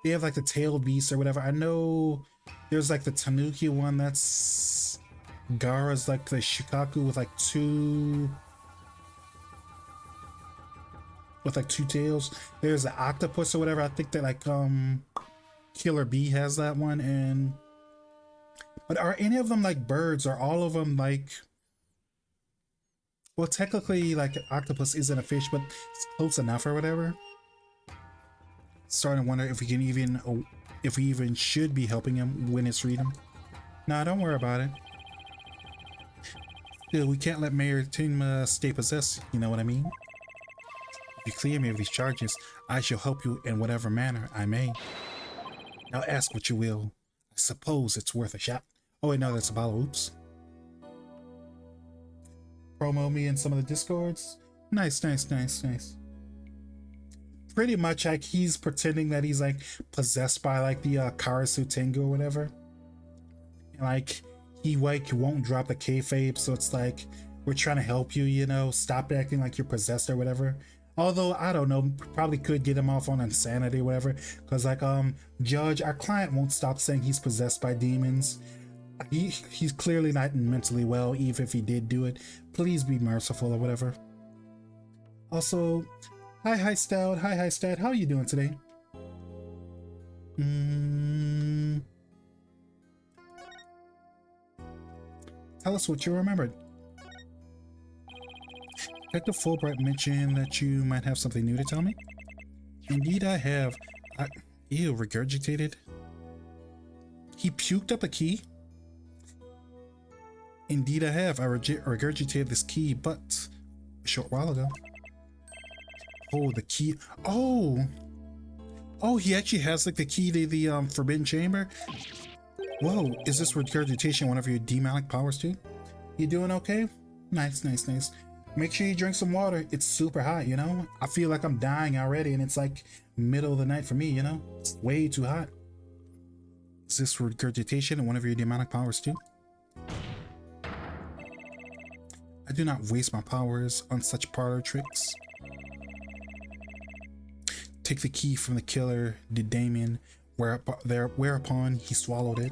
they have like the tailed beast or whatever. I know there's like the Tanuki one that's Gaara's like the Shikaku with like two tails. There's the octopus or whatever. I think that like Killer Bee has that one. And but are any of them like birds? Are all of them like, well technically like an octopus isn't a fish, but it's close enough or whatever. Starting to wonder if we even should be helping him win his freedom. Nah, don't worry about it. Still, we can't let Mayor Tenma stay possessed, you know what I mean? If you clear me of these charges, I shall help you in whatever manner I may. Now ask what you will. I suppose it's worth a shot. Oh wait, no, that's Apollo. Oops. Promo me in some of the discords. Nice, nice, nice, nice. Pretty much like he's pretending that he's like possessed by like the Karasu Tengu or whatever. And like he won't drop the kayfabe, so it's like we're trying to help you, you know, stop acting like you're possessed or whatever. Although I don't know, probably could get him off on insanity or whatever, because like Judge, our client won't stop saying he's possessed by demons. He's clearly not mentally well, even if he did do it. Please be merciful or whatever. Also, hi Stout, hi Stout, how are you doing today? Tell us what you remembered. Detective Fulbright mentioned that you might have something new to tell me. Indeed, I have. Ew, regurgitated. He puked up a key? Indeed, I have. I regurgitated this key, but a short while ago. Oh, the key. Oh, he actually has like the key to the Forbidden Chamber. Whoa, is this regurgitation one of your demonic powers too? You doing okay? Nice, nice, nice. Make sure you drink some water. It's super hot, you know? I feel like I'm dying already, and it's like middle of the night for me, you know? It's way too hot. Is this regurgitation one of your demonic powers too? I do not waste my powers on such parlor tricks. Take the key from the killer, did Damien, whereupon he swallowed it.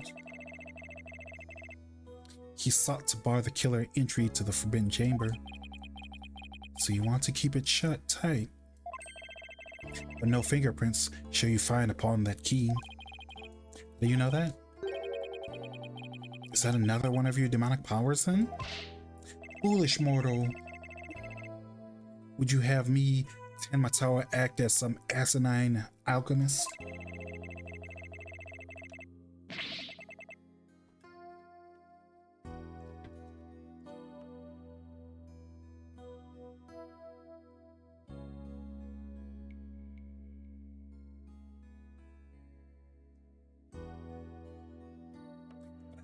He sought to bar the killer entry to the Forbidden Chamber. So you want to keep it shut tight. But no fingerprints shall you find upon that key. Do you know that? Is that another one of your demonic powers then? Foolish mortal. Would you have me, Tenmatawa, act as some asinine alchemist?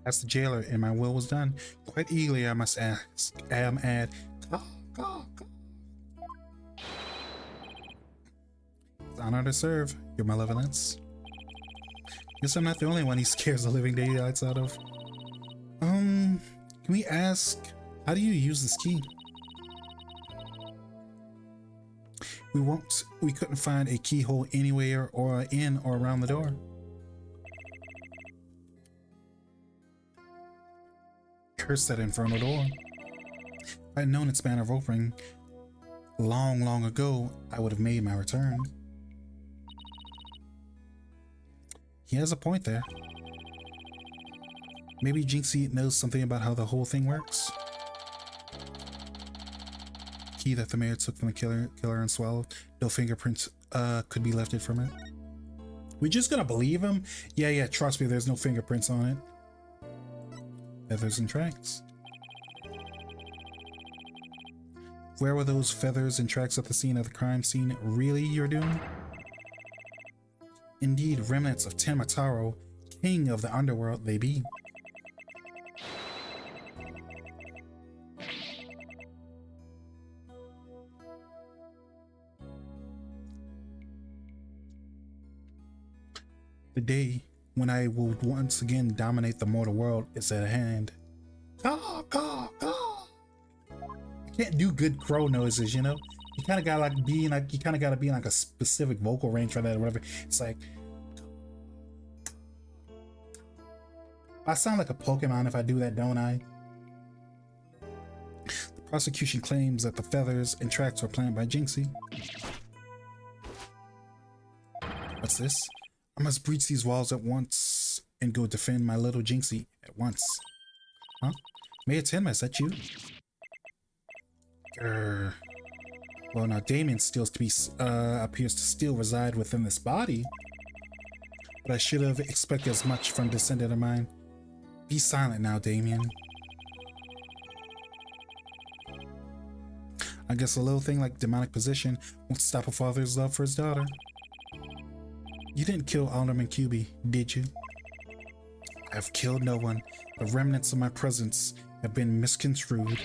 As the jailer, and my will was done. Quite eagerly, I must ask, add, It's an honor to serve, your malevolence. Guess I'm not the only one he scares the living daylights out of. Can we ask, how do you use this key? We couldn't find a keyhole anywhere or in or around the door. Curse that infernal door. If I'd known its manner of opening long ago, I would have made my return. He has a point there. Maybe Jinxie knows something about how the whole thing works. Key that the mayor took from the killer and swallowed. No fingerprints could be lifted from it. We're just gonna believe him? Yeah, trust me, there's no fingerprints on it. Feathers and tracks. Where were those feathers and tracks at the scene of the crime scene really you're doing? Indeed, remnants of Tenmataro, king of the underworld, they be. The day when I will once again dominate the mortal world is at hand. Caw, caw, caw. I can't do good crow noises, you know? You kind of gotta like be like, you kind of gotta be in like a specific vocal range for that or whatever. It's like, I sound like a Pokemon if I do that, don't I? The prosecution claims that the feathers and tracks were planted by Jinxie. What's this? I must breach these walls at once and go defend my little Jinxie at once. Huh? Mayor Tenma, is that you? Well, now Damien appears to still reside within this body. But I should have expected as much from descendant of mine. Be silent now, Damien. I guess a little thing like demonic possession won't stop a father's love for his daughter. You didn't kill Alderman QB, did you? I've killed no one. The remnants of my presence have been misconstrued.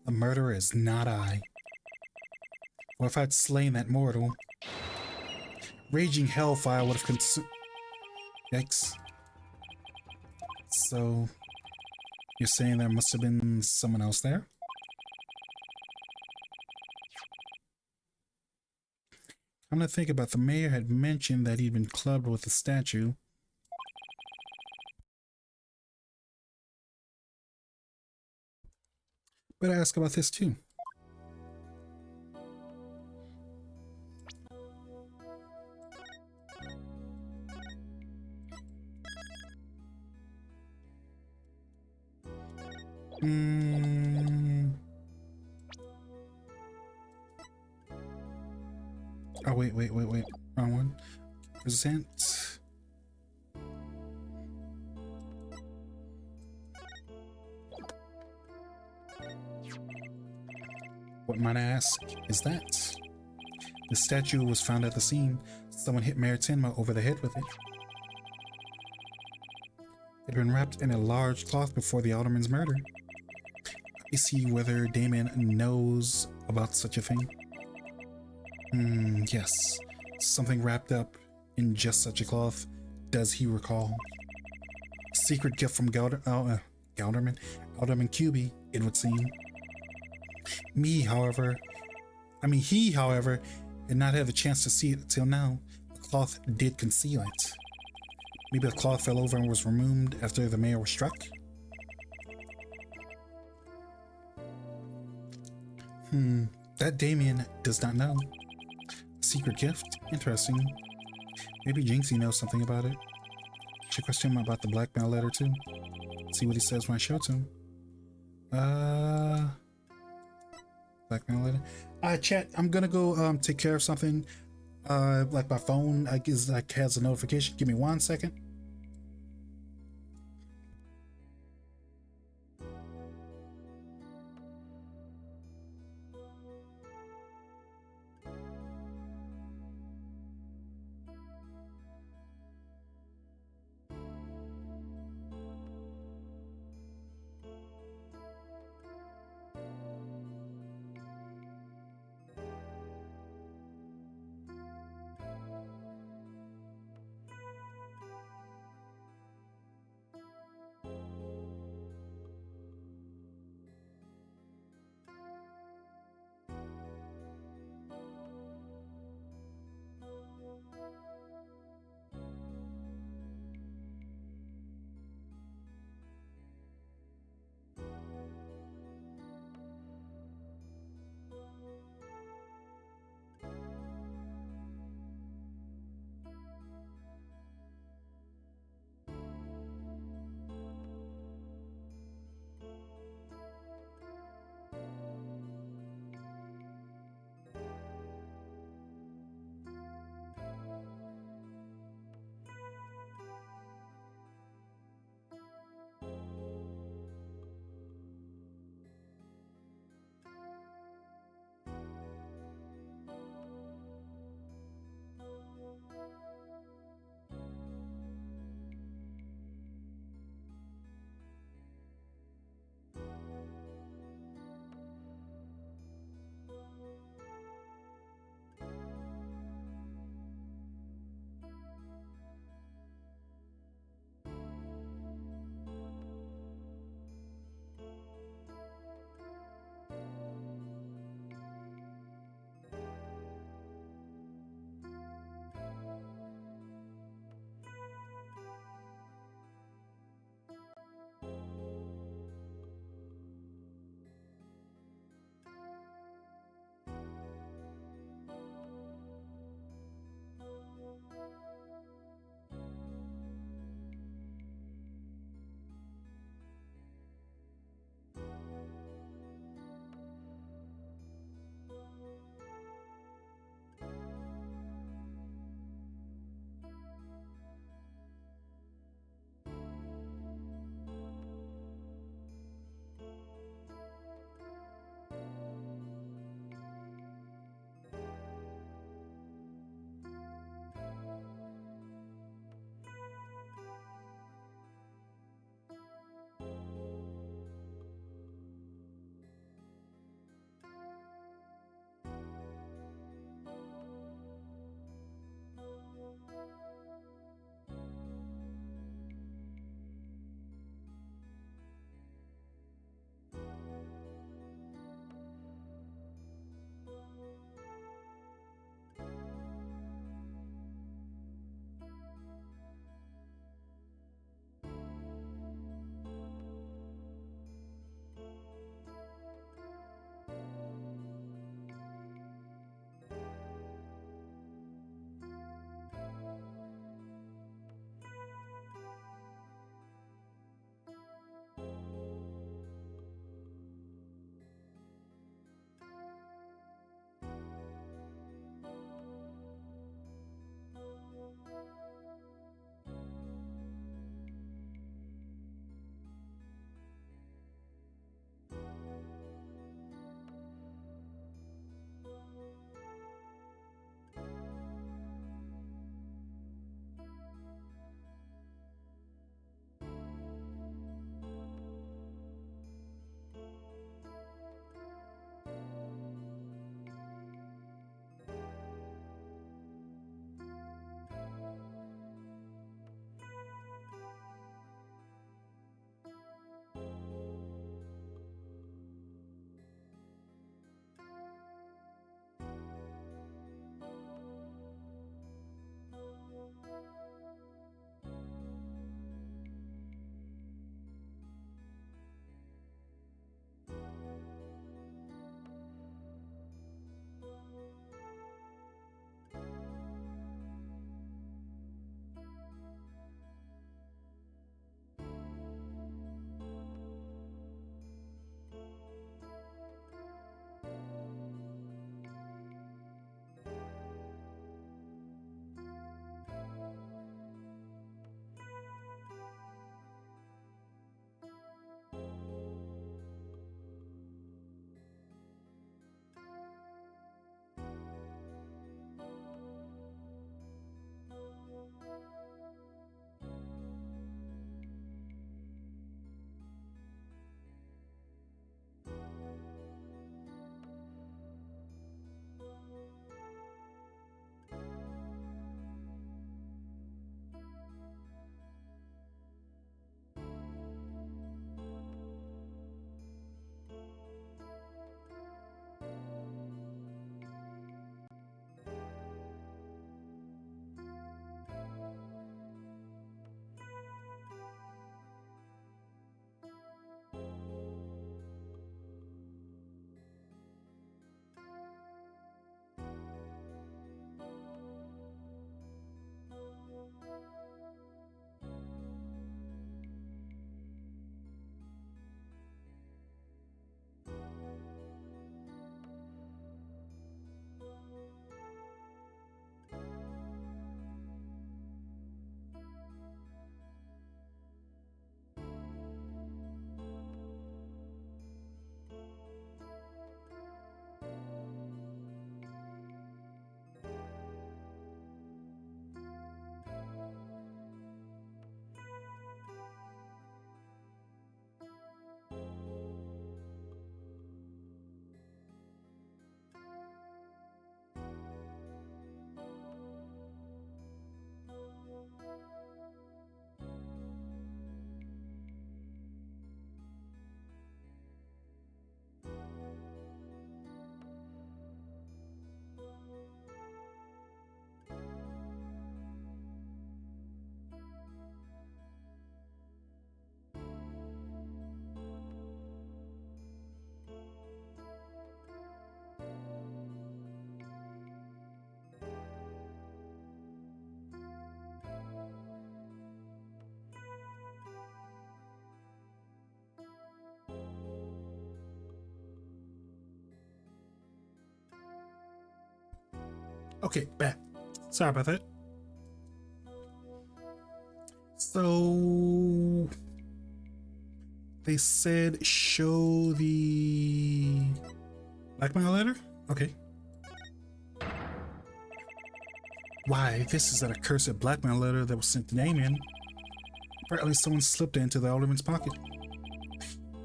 The murderer is not I. Or if I'd slain that mortal, raging hellfire would have consumed. Yikes. So, you're saying there must have been someone else there? I'm gonna think about the mayor had mentioned that he'd been clubbed with a statue. But ask about this too. Oh, wait. Wrong one. Present. What might I ask is that? The statue was found at the scene. Someone hit Mayor Tenma over the head with it. It had been wrapped in a large cloth before the alderman's murder. Let me see whether Damien knows about such a thing. Yes. Something wrapped up in just such a cloth. Does he recall? Secret gift from Alderman QB, it would seem. He, however, did not have the chance to see it till now. The cloth did conceal it. Maybe the cloth fell over and was removed after the mayor was struck? That Damien does not know. Secret gift? Interesting. Maybe Jinxie knows something about it. Should question him about the blackmail letter too. See what he says when I show it to him. Blackmail letter. Chat, I'm gonna go take care of something. Like my phone, I guess, like has a notification. Give me 1 second. Okay, back. Sorry about that. So they said show the blackmail letter? Okay. Why, this is an accursed blackmail letter that was sent to Damien. Apparently someone slipped it into the alderman's pocket.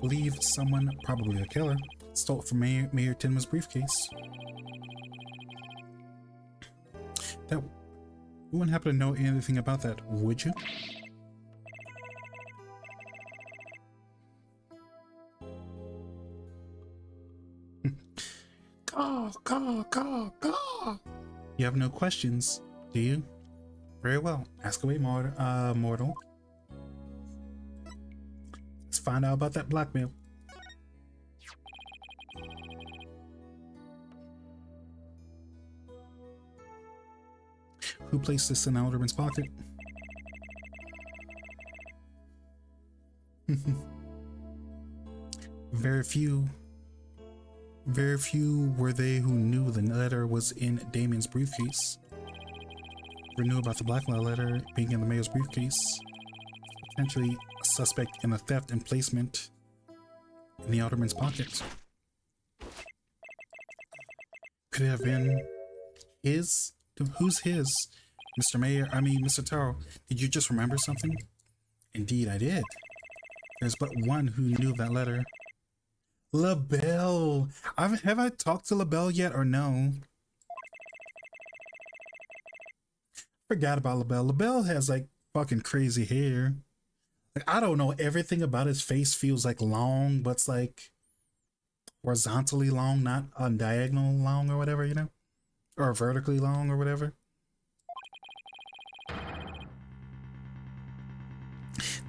Believe someone, probably a killer, stole it from Mayor Tenma's briefcase. That, you wouldn't happen to know anything about that, would you? Caw. You have no questions, do you? Very well. Ask away, mortal. Let's find out about that blackmail. Who placed this in Alderman's pocket? Very few were they who knew the letter was in Damien's briefcase. Who knew about the blackmail letter being in the mayor's briefcase. Potentially a suspect in the theft and placement in the alderman's pocket. Could it have been his? Who's his? Mr. Taro, did you just remember something? Indeed, I did. There's but one who knew of that letter. LaBelle! Have I talked to LaBelle yet or no? Forgot about LaBelle. LaBelle has like fucking crazy hair. Like, I don't know, everything about his face feels like long, but it's like horizontally long, not on diagonal long or whatever, you know? Or vertically long or whatever.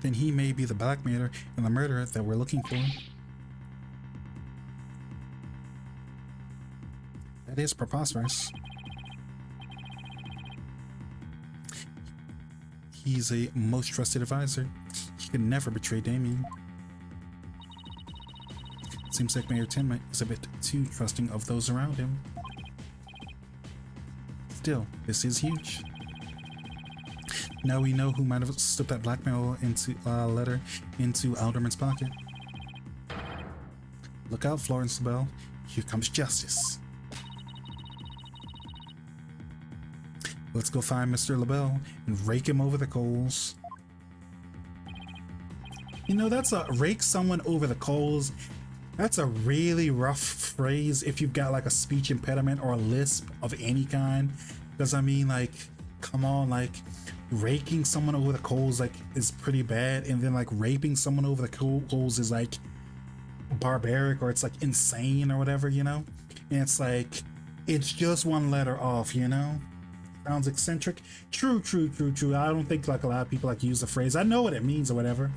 Then he may be the blackmailer and the murderer that we're looking for. That is preposterous. He's a most trusted advisor. He could never betray Damien. Seems like Mayor Tenma is a bit too trusting of those around him. Still, this is huge. Now we know who might have slipped that blackmail letter into Alderman's pocket. Look out, Florence LaBelle. Here comes justice. Let's go find Mr. LaBelle and rake him over the coals. You know, that's a rake someone over the coals. That's a really rough phrase if you've got like a speech impediment or a lisp of any kind. Because I mean, like, come on, like raking someone over the coals like is pretty bad, and then like raping someone over the coals is like barbaric, or it's like insane or whatever, you know? And it's like, it's just one letter off, you know? Sounds eccentric. True. I don't think like a lot of people like use the phrase. I know what it means or whatever.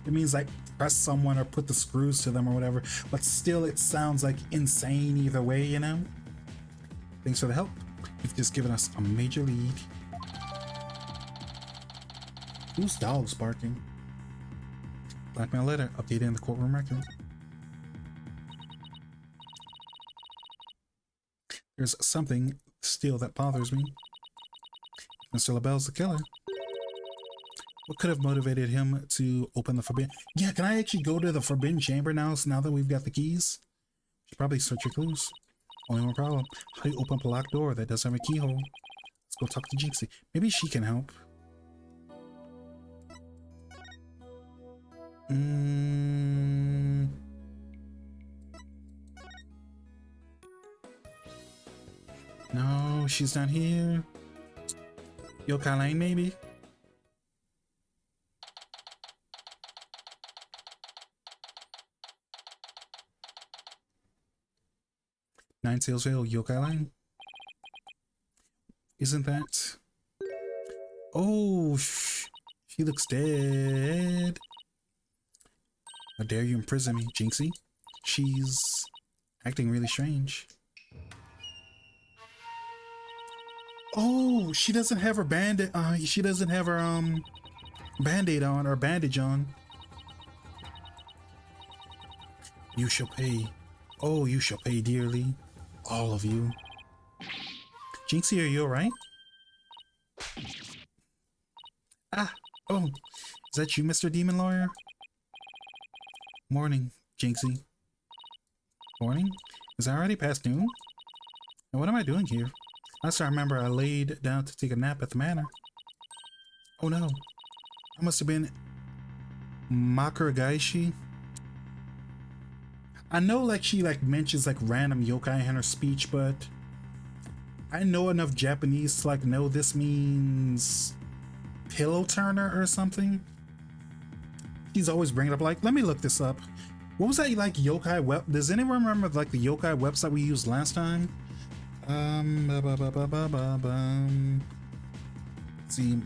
It means like press someone or put the screws to them or whatever, but still it sounds like insane either way, you know? Thanks for the help. You've just given us a major lead. Whose dog's barking? Blackmail letter updated in the courtroom record. There's something still that bothers me. Mr. LaBelle's the killer. What could have motivated him to open the forbidden? Yeah, can I actually go to the forbidden chamber now that we've got the keys? Should probably search your clues. Only one problem. How do you open up a locked door that doesn't have a keyhole? Let's go talk to Jinxie. Maybe she can help. No, she's not here. Yokai Lane, maybe? Nine Tails Vale, Yokai Lane? Isn't that... Oh, she looks dead. How dare you imprison me, Jinxie? She's acting really strange. Oh, she doesn't have her bandit. She doesn't have her band-aid on, or bandage on. You shall pay. Oh, you shall pay dearly, all of you. Jinxie, are you alright? Ah, oh, is that you, Mr. Demon Lawyer? Morning, Jinxie. Morning? Is it already past noon? And what am I doing here? Last I remember, I laid down to take a nap at the manor. Oh no. I must have been Makuragaishi. I know like she like mentions like random yokai in her speech, but I know enough Japanese to like know this means pillow turner or something. She's always bringing it up like, let me look this up. What was that like yokai web? Does anyone remember like the yokai website we used last time? Let's see.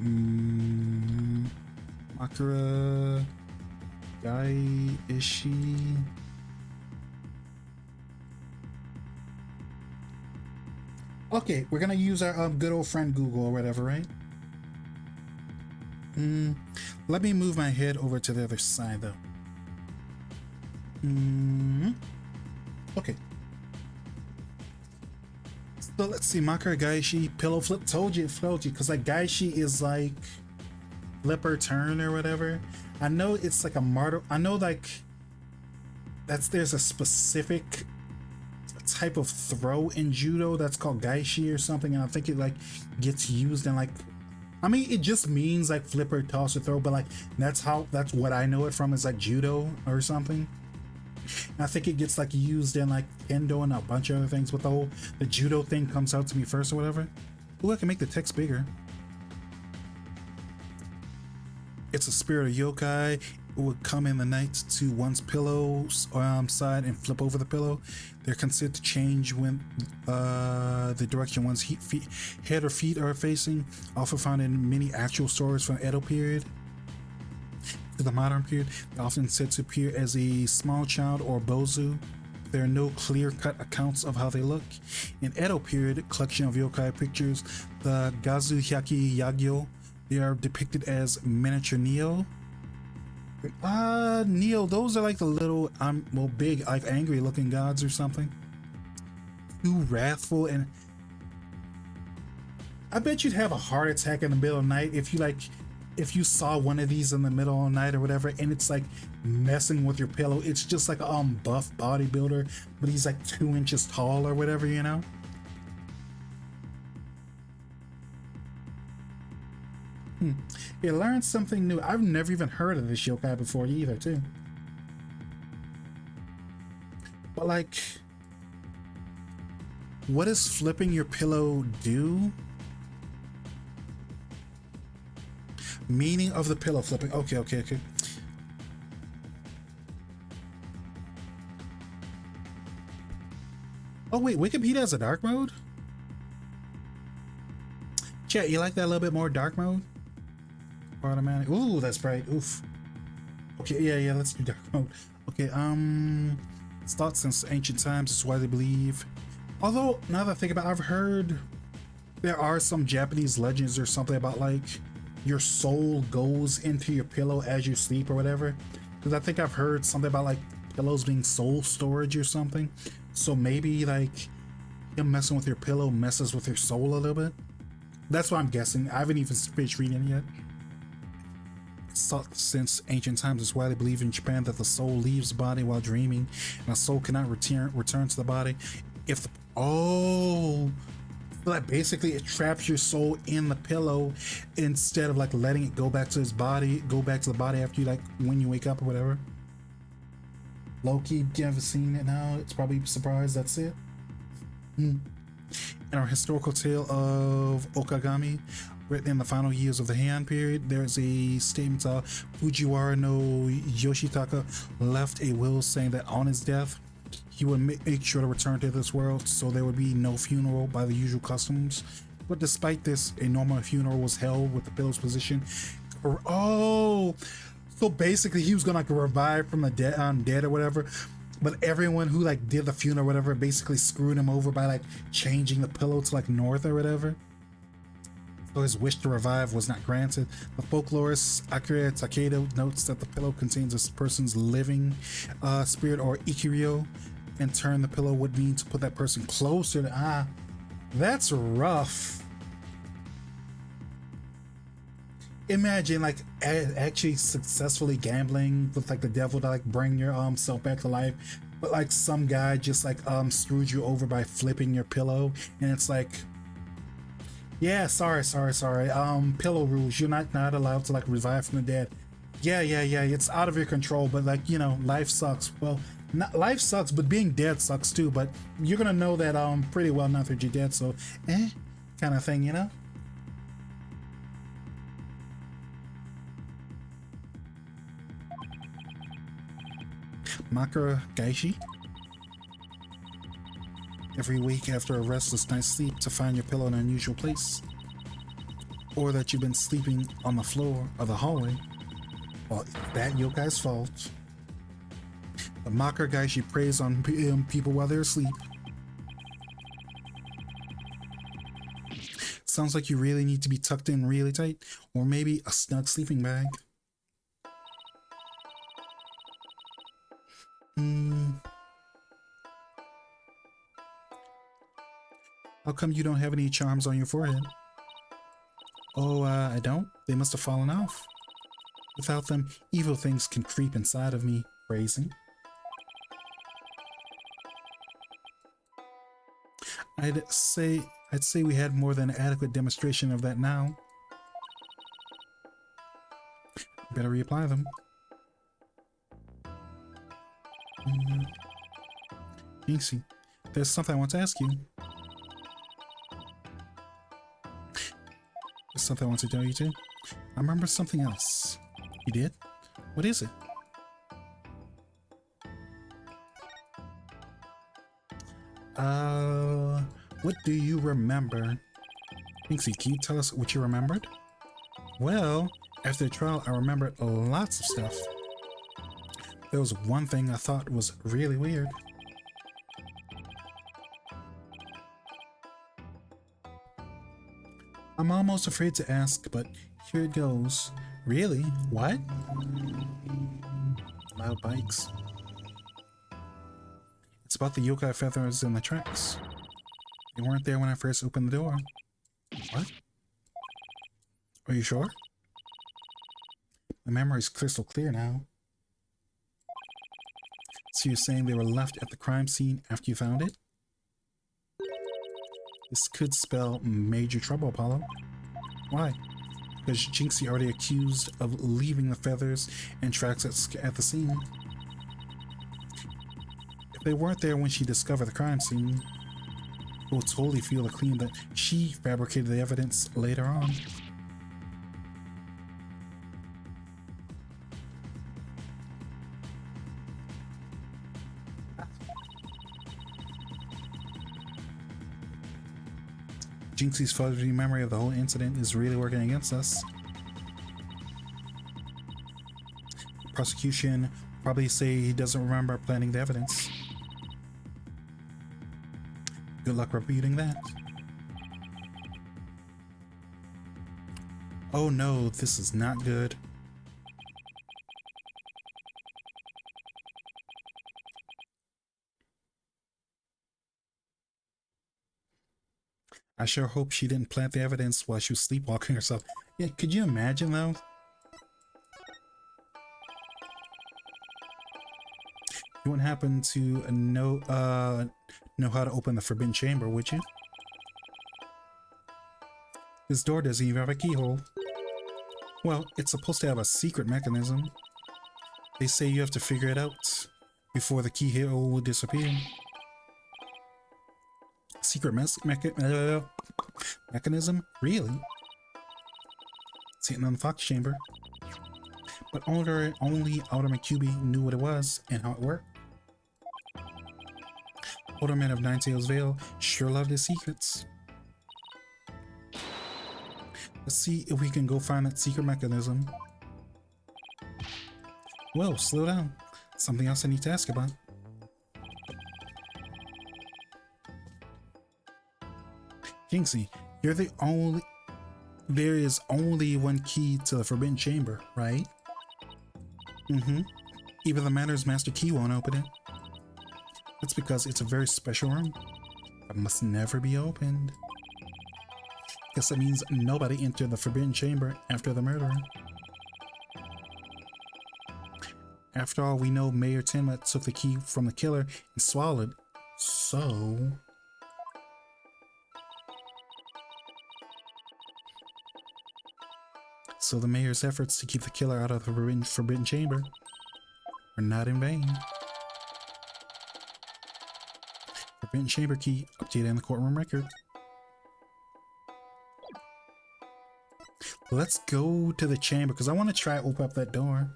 Makura Gai Ishi. Okay, we're gonna use our good old friend Google or whatever, right? Let me move my head over to the other side though. Okay. So let's see, Makara Gaishi, pillow flip, told you, because like Gaishi is like flipper turn or whatever. I know it's like a martyr. I know like there's a specific type of throw in judo that's called Gaishi or something, and I think it like gets used in like, I mean, it just means like flipper, toss, or throw, but like that's what I know it from is like judo or something. And I think it gets like used in like kendo and a bunch of other things, but the judo thing comes out to me first or whatever. Ooh, I can make the text bigger. It's a spirit of yokai. It would come in the night to one's pillow side and flip over the pillow. They're considered to change when the direction one's head or feet are facing. Often found in many actual stories from the Edo period to the modern period. They're often said to appear as a small child or bozu. There are no clear-cut accounts of how they look. In Edo period collection of yokai pictures, the Gazu Hyaki Yagyo, they are depicted as miniature Neo. Neo, those are like the little, well, big, like angry looking gods or something. Too wrathful, and I bet you'd have a heart attack in the middle of the night if you saw one of these in the middle of the night or whatever, and it's like messing with your pillow. It's just like a buff bodybuilder, but he's like 2 inches tall or whatever, you know? You learned something new. I've never even heard of this yokai before either, too. But like, what does flipping your pillow do? Meaning of the pillow flipping. Okay. Oh wait, Wikipedia has a dark mode? Chat, you like that a little bit more dark mode? Automatic. Ooh, that's bright. Oof. Okay, yeah, let's do dark mode. Okay, it's thought since ancient times, it's widely believed. Although, now that I think about it, I've heard there are some Japanese legends or something about like your soul goes into your pillow as you sleep or whatever. Because I think I've heard something about like pillows being soul storage or something. So maybe like him messing with your pillow messes with your soul a little bit. That's what I'm guessing. I haven't even finished reading it yet. Thought since ancient times, it's widely believed in Japan that the soul leaves the body while dreaming, and a soul cannot return to the body if the like basically it traps your soul in the pillow instead of like letting it go back to the body after you like when you wake up or whatever. Loki, you haven't seen it now, it's probably surprised that's it. In our historical tale of Okagami, written in the final years of the Heian period, there's a statement Fujiwara no Yoshitaka left a will saying that on his death he would make sure to return to this world, so there would be no funeral by the usual customs. But despite this, a normal funeral was held with the pillow's position. Oh, so basically he was gonna like revive from the dead or whatever, but everyone who like did the funeral or whatever basically screwed him over by like changing the pillow to like north or whatever. So his wish to revive was not granted. The folklorist Akira Takeda notes that the pillow contains a person's living spirit or ikiryo. In turn, the pillow would mean to put that person closer to That's rough. Imagine like actually successfully gambling with like the devil to like bring your self back to life, but like some guy just like screwed you over by flipping your pillow, and it's like, yeah, sorry, pillow rules, you're not allowed to like revive from the dead. Yeah, it's out of your control, but like, you know, life sucks. Well, not, life sucks, but being dead sucks too, but you're gonna know that pretty well now that you're dead, so kind of thing, you know. Makara Gaishi. Every week after a restless night's sleep, to find your pillow in an unusual place, or that you've been sleeping on the floor of the hallway, well, that yokai's fault. The Makara Gaishi preys on people while they're asleep. Sounds like you really need to be tucked in really tight, or maybe a snug sleeping bag. How come you don't have any charms on your forehead? Oh, I don't? They must have fallen off. Without them, evil things can creep inside of me. Phrasing. I'd say we had more than an adequate demonstration of that now. Better reapply them. Jinxie, there's something I want to ask you. There's something I want to tell you too. I remember something else. You did? What is it? What do you remember? Jinxie, can you tell us what you remembered? Well, after the trial, I remembered lots of stuff. There was one thing I thought was really weird. I'm almost afraid to ask, but here it goes. Really? What? Loud bikes. It's about the yokai feathers in the tracks. They weren't there when I first opened the door. What? Are you sure? My memory's crystal clear now. So you're saying they were left at the crime scene after you found it? This could spell major trouble, Apollo. Why? Because Jinxie already accused of leaving the feathers and tracks at the scene. If they weren't there when she discovered the crime scene, we'll totally feel the claim that she fabricated the evidence later on. Jinxie's fuzzy memory of the whole incident is really working against us. The prosecution probably say he doesn't remember planting the evidence. Good luck repeating that. Oh no, this is not good. I sure hope she didn't plant the evidence while she was sleepwalking herself. Yeah, could you imagine though? You wouldn't happen to know how to open the forbidden chamber, would you? This door doesn't even have a keyhole. Well, it's supposed to have a secret mechanism. They say you have to figure it out before the keyhole will disappear. Secret mechanism? Really? Sitting in the Fox Chamber. But only Alderman QB knew what it was and how it worked. Alderman of Ninetales Vale sure loved his secrets. Let's see if we can go find that secret mechanism. Whoa, slow down. Something else I need to ask about. Jinxie, there is only one key to the Forbidden Chamber, right? Even the Manor's Master Key won't open it. That's because it's a very special room that must never be opened. Guess that means nobody entered the Forbidden Chamber after the murder. After all, we know Mayor Tenma took the key from the killer and swallowed. So... So the mayor's efforts to keep the killer out of the Forbidden Chamber are not in vain. Forbidden Chamber key updated in the courtroom record. Let's go to the chamber because I want to try to open up that door.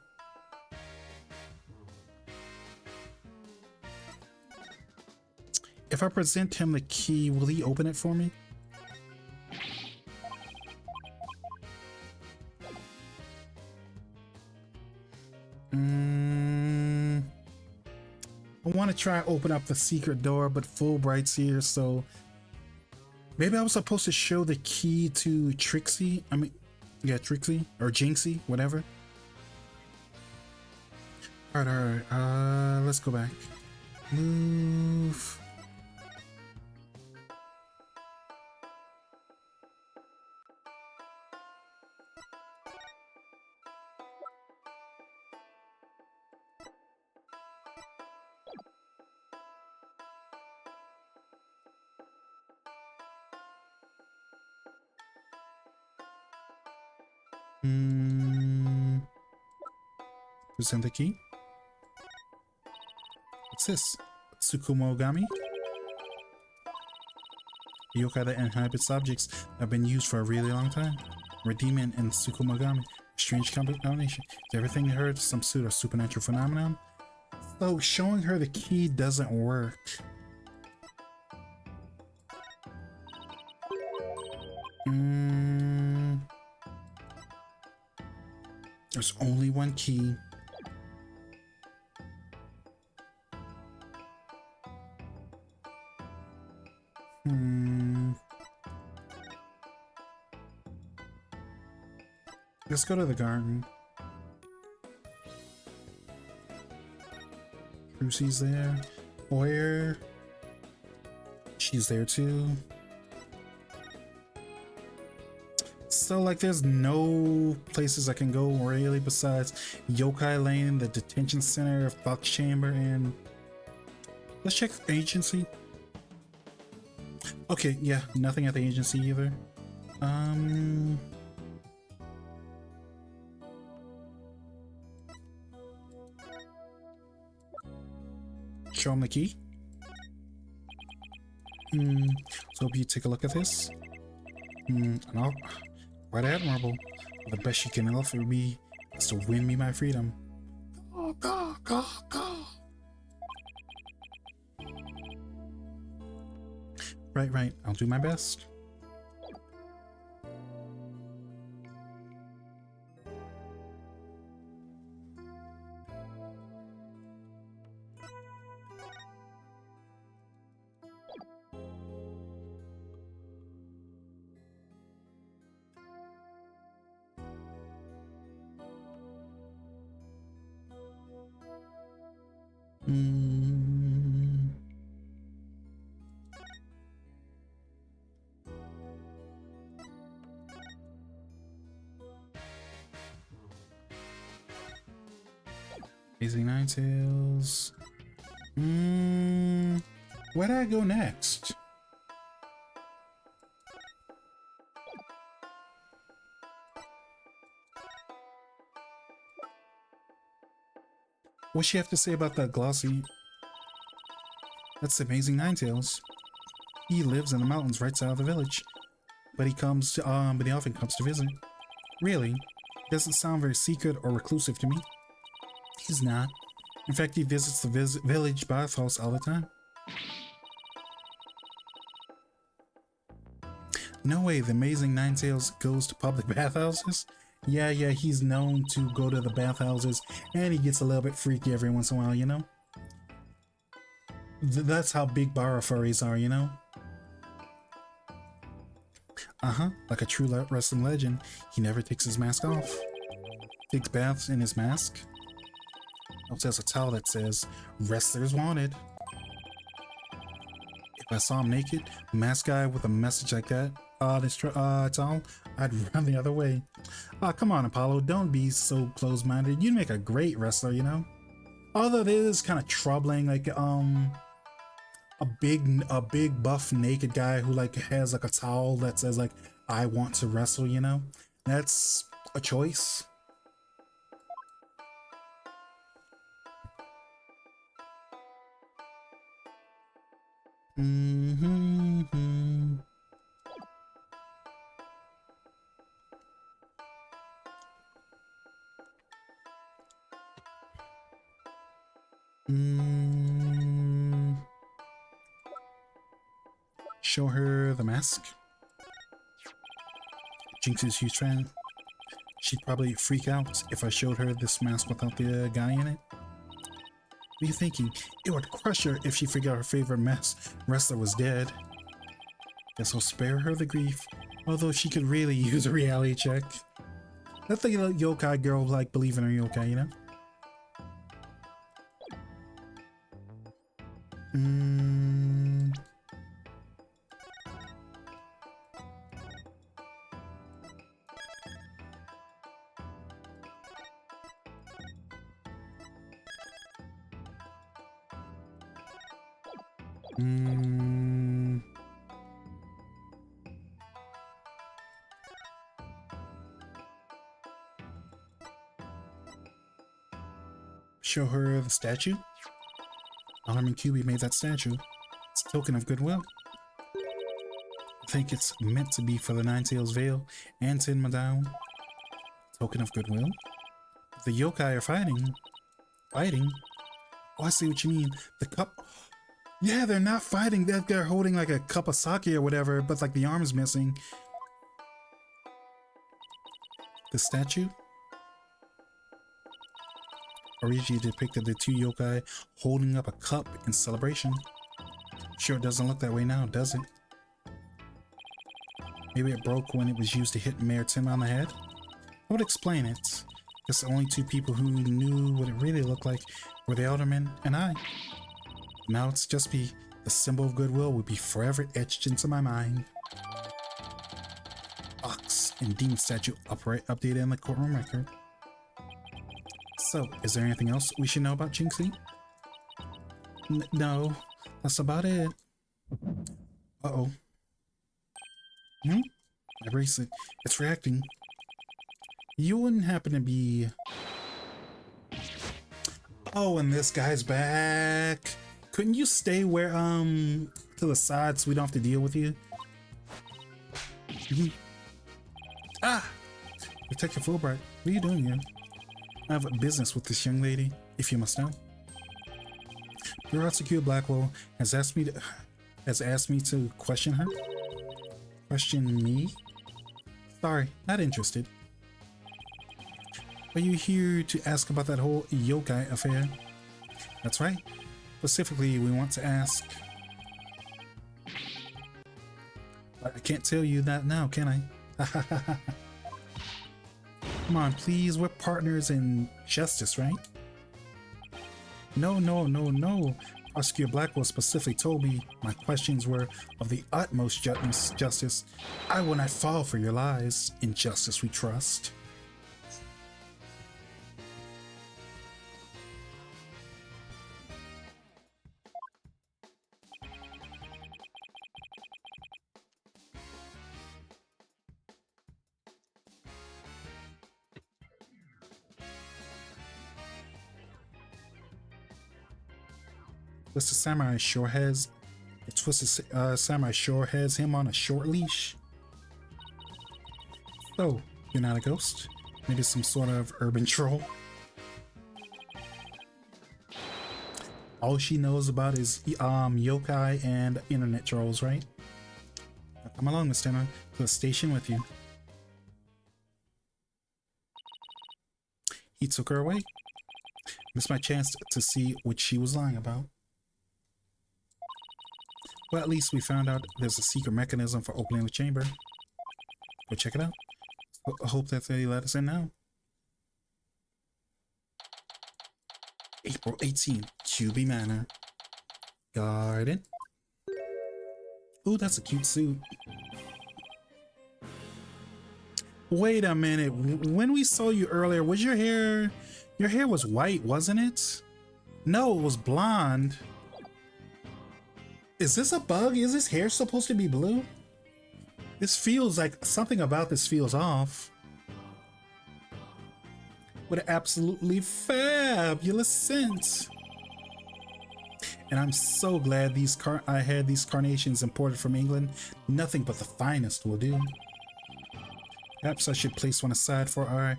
If I present him the key, will he open it for me? I want to try open up the secret door, but Fulbright's here, so maybe I was supposed to show the key to Trixie. I mean, yeah, Trixie or Jinxie, whatever. All right. Let's go back. Move. Present the key. What's this? Tsukumogami? Yokai that inhabits objects that have been used for a really long time. Redeeming and Tsukumogami. Strange combination. Is everything you heard some sort of supernatural phenomenon? So showing her the key doesn't work. There's only one key. Let's go to the garden. Crucie's there. Where? She's there too. So like there's no places I can go really besides Yokai Lane, the detention center, Fox Chamber, and let's check agency. Okay, yeah, nothing at the agency either. Show him the key. So hope you take a look at this. And I'll quite admirable. The best she can offer me is to win me my freedom. Go. Right. I'll do my best. Amazing Ninetales. Where do I go next? What's she have to say about that glossy? That's Amazing Ninetales. He lives in the mountains right south of the village, but he often comes to visit. Really? Doesn't sound very secret or reclusive to me. He's not. In fact, he visits the village bathhouse all the time. No way, the Amazing Ninetales goes to public bathhouses? Yeah, he's known to go to the bathhouses, and he gets a little bit freaky every once in a while, you know? That's how big bar furries are, you know? Like a true wrestling legend, he never takes his mask off. Takes baths in his mask. Also has a towel that says, "Wrestlers Wanted." If I saw him naked, a masked guy with a message like that, it's all. I'd run the other way. Come on, Apollo, don't be so close-minded. You'd make a great wrestler, you know? Although it is kind of troubling, like, a big buff naked guy who like has like a towel that says like, I want to wrestle, you know? That's a choice. Mm-hmm. Show her the mask. Jinx's huge fan. She'd probably freak out if I showed her this mask without the guy in it. What are you thinking? It would crush her if she figured out her favorite mask wrestler was dead. Guess I'll spare her the grief, although she could really use a reality check. Let the yokai girl like believe in her yokai, you know? Show her the statue. Alarm and QB made that statue. It's a token of goodwill. I think it's meant to be for the Nine-Tails Veil and Tin Madown. Token of goodwill. The yokai are fighting. Fighting? Oh, I see what you mean. The cup. Yeah, they're not fighting. They're holding like a cup of sake or whatever, but like the arm's missing. The statue? Origi depicted the two yokai holding up a cup in celebration. Sure doesn't look that way now, does it? Maybe it broke when it was used to hit Mayor Tim on the head? I would explain it. Guess the only two people who knew what it really looked like were the Alderman and I. Now it's just be the symbol of goodwill would be forever etched into my mind. Ox and demon statue updated in the courtroom record. So, is there anything else we should know about Jinxie? No, that's about it. Uh-oh. I brace it. It's reacting. You wouldn't happen to be... Oh, and this guy's back. Couldn't you stay where, to the side so we don't have to deal with you? Ah! Detective Fulbright, what are you doing here? I have a business with this young lady, if you must know. Prosecutor Blackwell has asked me to question her. Question me? Sorry, not interested. Are you here to ask about that whole yokai affair? That's right. Specifically, we want to ask. I can't tell you that now, can I? Come on, please. We're partners in justice, right? No. Prosecutor Blackwell specifically told me my questions were of the utmost justice. I will not fall for your lies. In justice we trust. Twisted Samurai sure has him on a short leash. So, you're not a ghost? Maybe some sort of urban troll? All she knows about is yokai and internet trolls, right? Now come along, Miss Tenma, to the station with you. He took her away. Missed my chance to see what she was lying about. Well, at least we found out there's a secret mechanism for opening the chamber. Go check it out. I hope that they let us in now. April 18th, QB Manor. Garden. Ooh, that's a cute suit. Wait a minute. When we saw you earlier, was your hair... Your hair was white, wasn't it? No, it was blonde. Is this a bug? Is his hair supposed to be blue? This feels like something about this feels off. What an absolutely fabulous scent. And I'm so glad I had these carnations imported from England. Nothing but the finest will do. Perhaps I should place one aside for our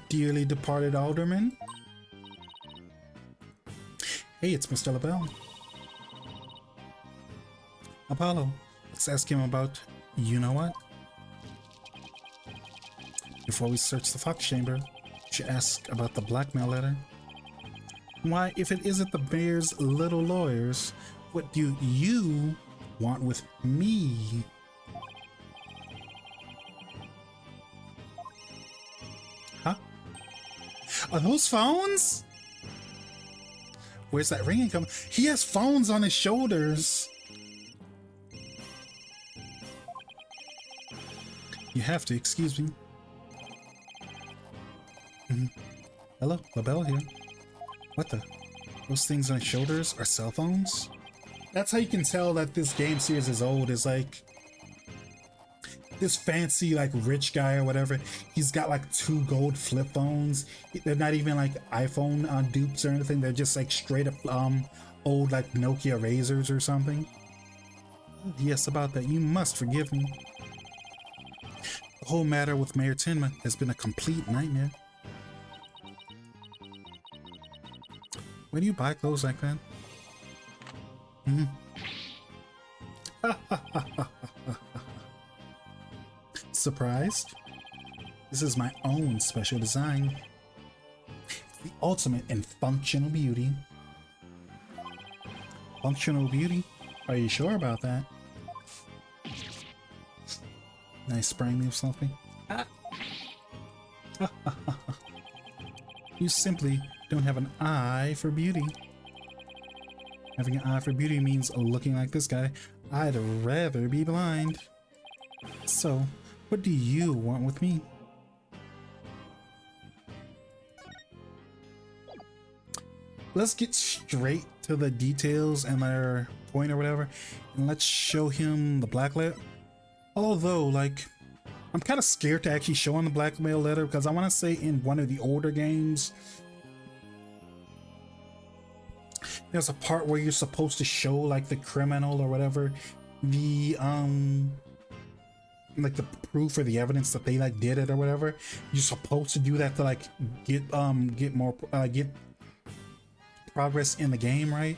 dearly departed alderman. Hey, it's Mr. LaBelle. Apollo, let's ask him about, you know what? Before we search the Fox Chamber, we should ask about the blackmail letter. Why, if it isn't the mayor's little lawyers, what do you want with me? Huh? Are those phones? Where's that ringing coming? He has phones on his shoulders. You have to excuse me. Hello, LaBelle here. What the? Those things on his shoulders are cell phones? That's how you can tell that this game series is old, is like this fancy like rich guy or whatever. He's got like 2 gold flip phones. They're not even like iPhone dupes or anything. They're just like straight up old like Nokia razors or something. Yes, about that. You must forgive me. The whole matter with Mayor Tenma has been a complete nightmare. Where do you buy clothes like that? Surprised? This is my own special design. It's the ultimate in functional beauty. Functional beauty? Are you sure about that? Nice spraying me with something. You simply don't have an eye for beauty. Having an eye for beauty means looking like this guy. I'd rather be blind. So, what do you want with me? Let's get straight to the details and their point or whatever, and let's show him the blackmail. Although, like, I'm kind of scared to actually show him the blackmail letter, because I want to say in one of the older games, there's a part where you're supposed to show like the criminal or whatever the like the proof or the evidence that they like did it or whatever. You're supposed to do that to like get progress in the game, right?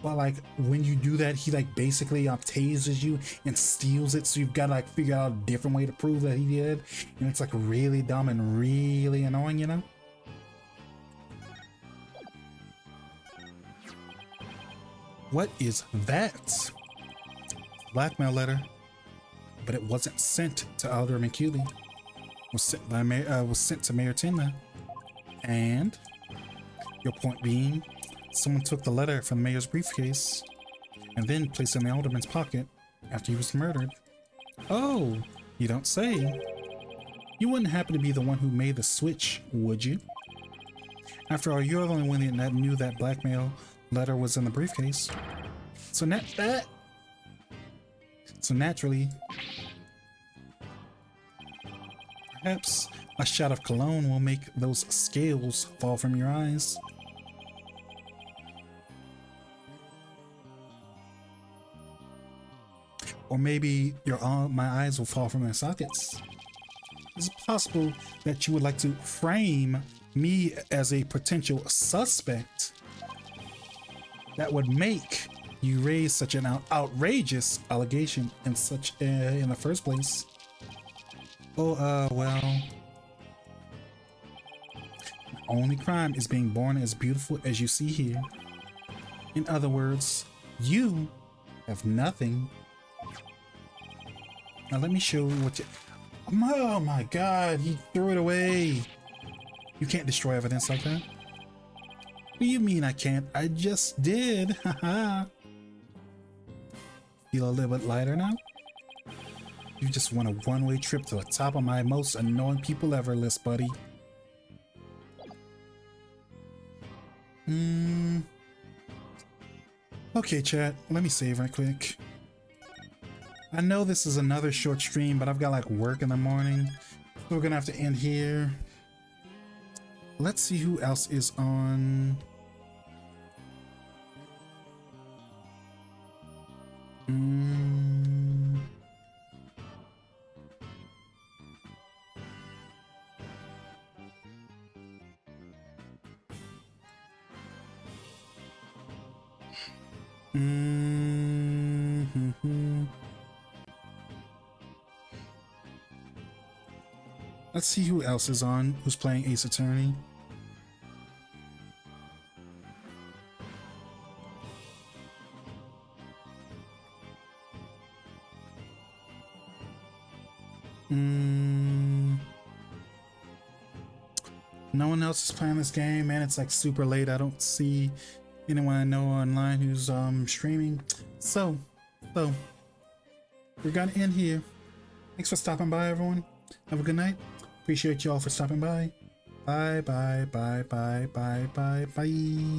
But like when you do that, he like basically tases you and steals it, so you've got to like figure out a different way to prove that he did, and it's like really dumb and really annoying, you know? What is that? Blackmail letter, but it wasn't sent to Alderman Keeley. Was sent by was sent to Mayor Tenma. And your point being, someone took the letter from the mayor's briefcase and then placed it in the alderman's pocket after he was murdered. Oh, you don't say. You wouldn't happen to be the one who made the switch, would you? After all, you're the only one that knew that blackmail letter was in the briefcase. So naturally, perhaps a shot of cologne will make those scales fall from your eyes. Or maybe my eyes will fall from their sockets. Is it possible that you would like to frame me as a potential suspect? That would make you raise such an outrageous allegation in the first place. Oh, well. My only crime is being born as beautiful as you see here. In other words, you have nothing. Now let me show you what you... Oh my god, he threw it away. You can't destroy evidence like that. What do you mean I can't? I just did. Haha. Feel a little bit lighter now? You just want a one-way trip to the top of my most annoying people ever list, buddy. Okay, chat, let me save right quick. I know this is another short stream, but I've got like work in the morning, so we're gonna have to end here. Let's see who else is on. Let's see who else is on, who's playing Ace Attorney. No one else is playing this game, man. It's like super late. I don't see anyone I know online who's streaming. So we're gonna end here. Thanks for stopping by, everyone. Have a good night. Appreciate y'all for stopping by. Bye.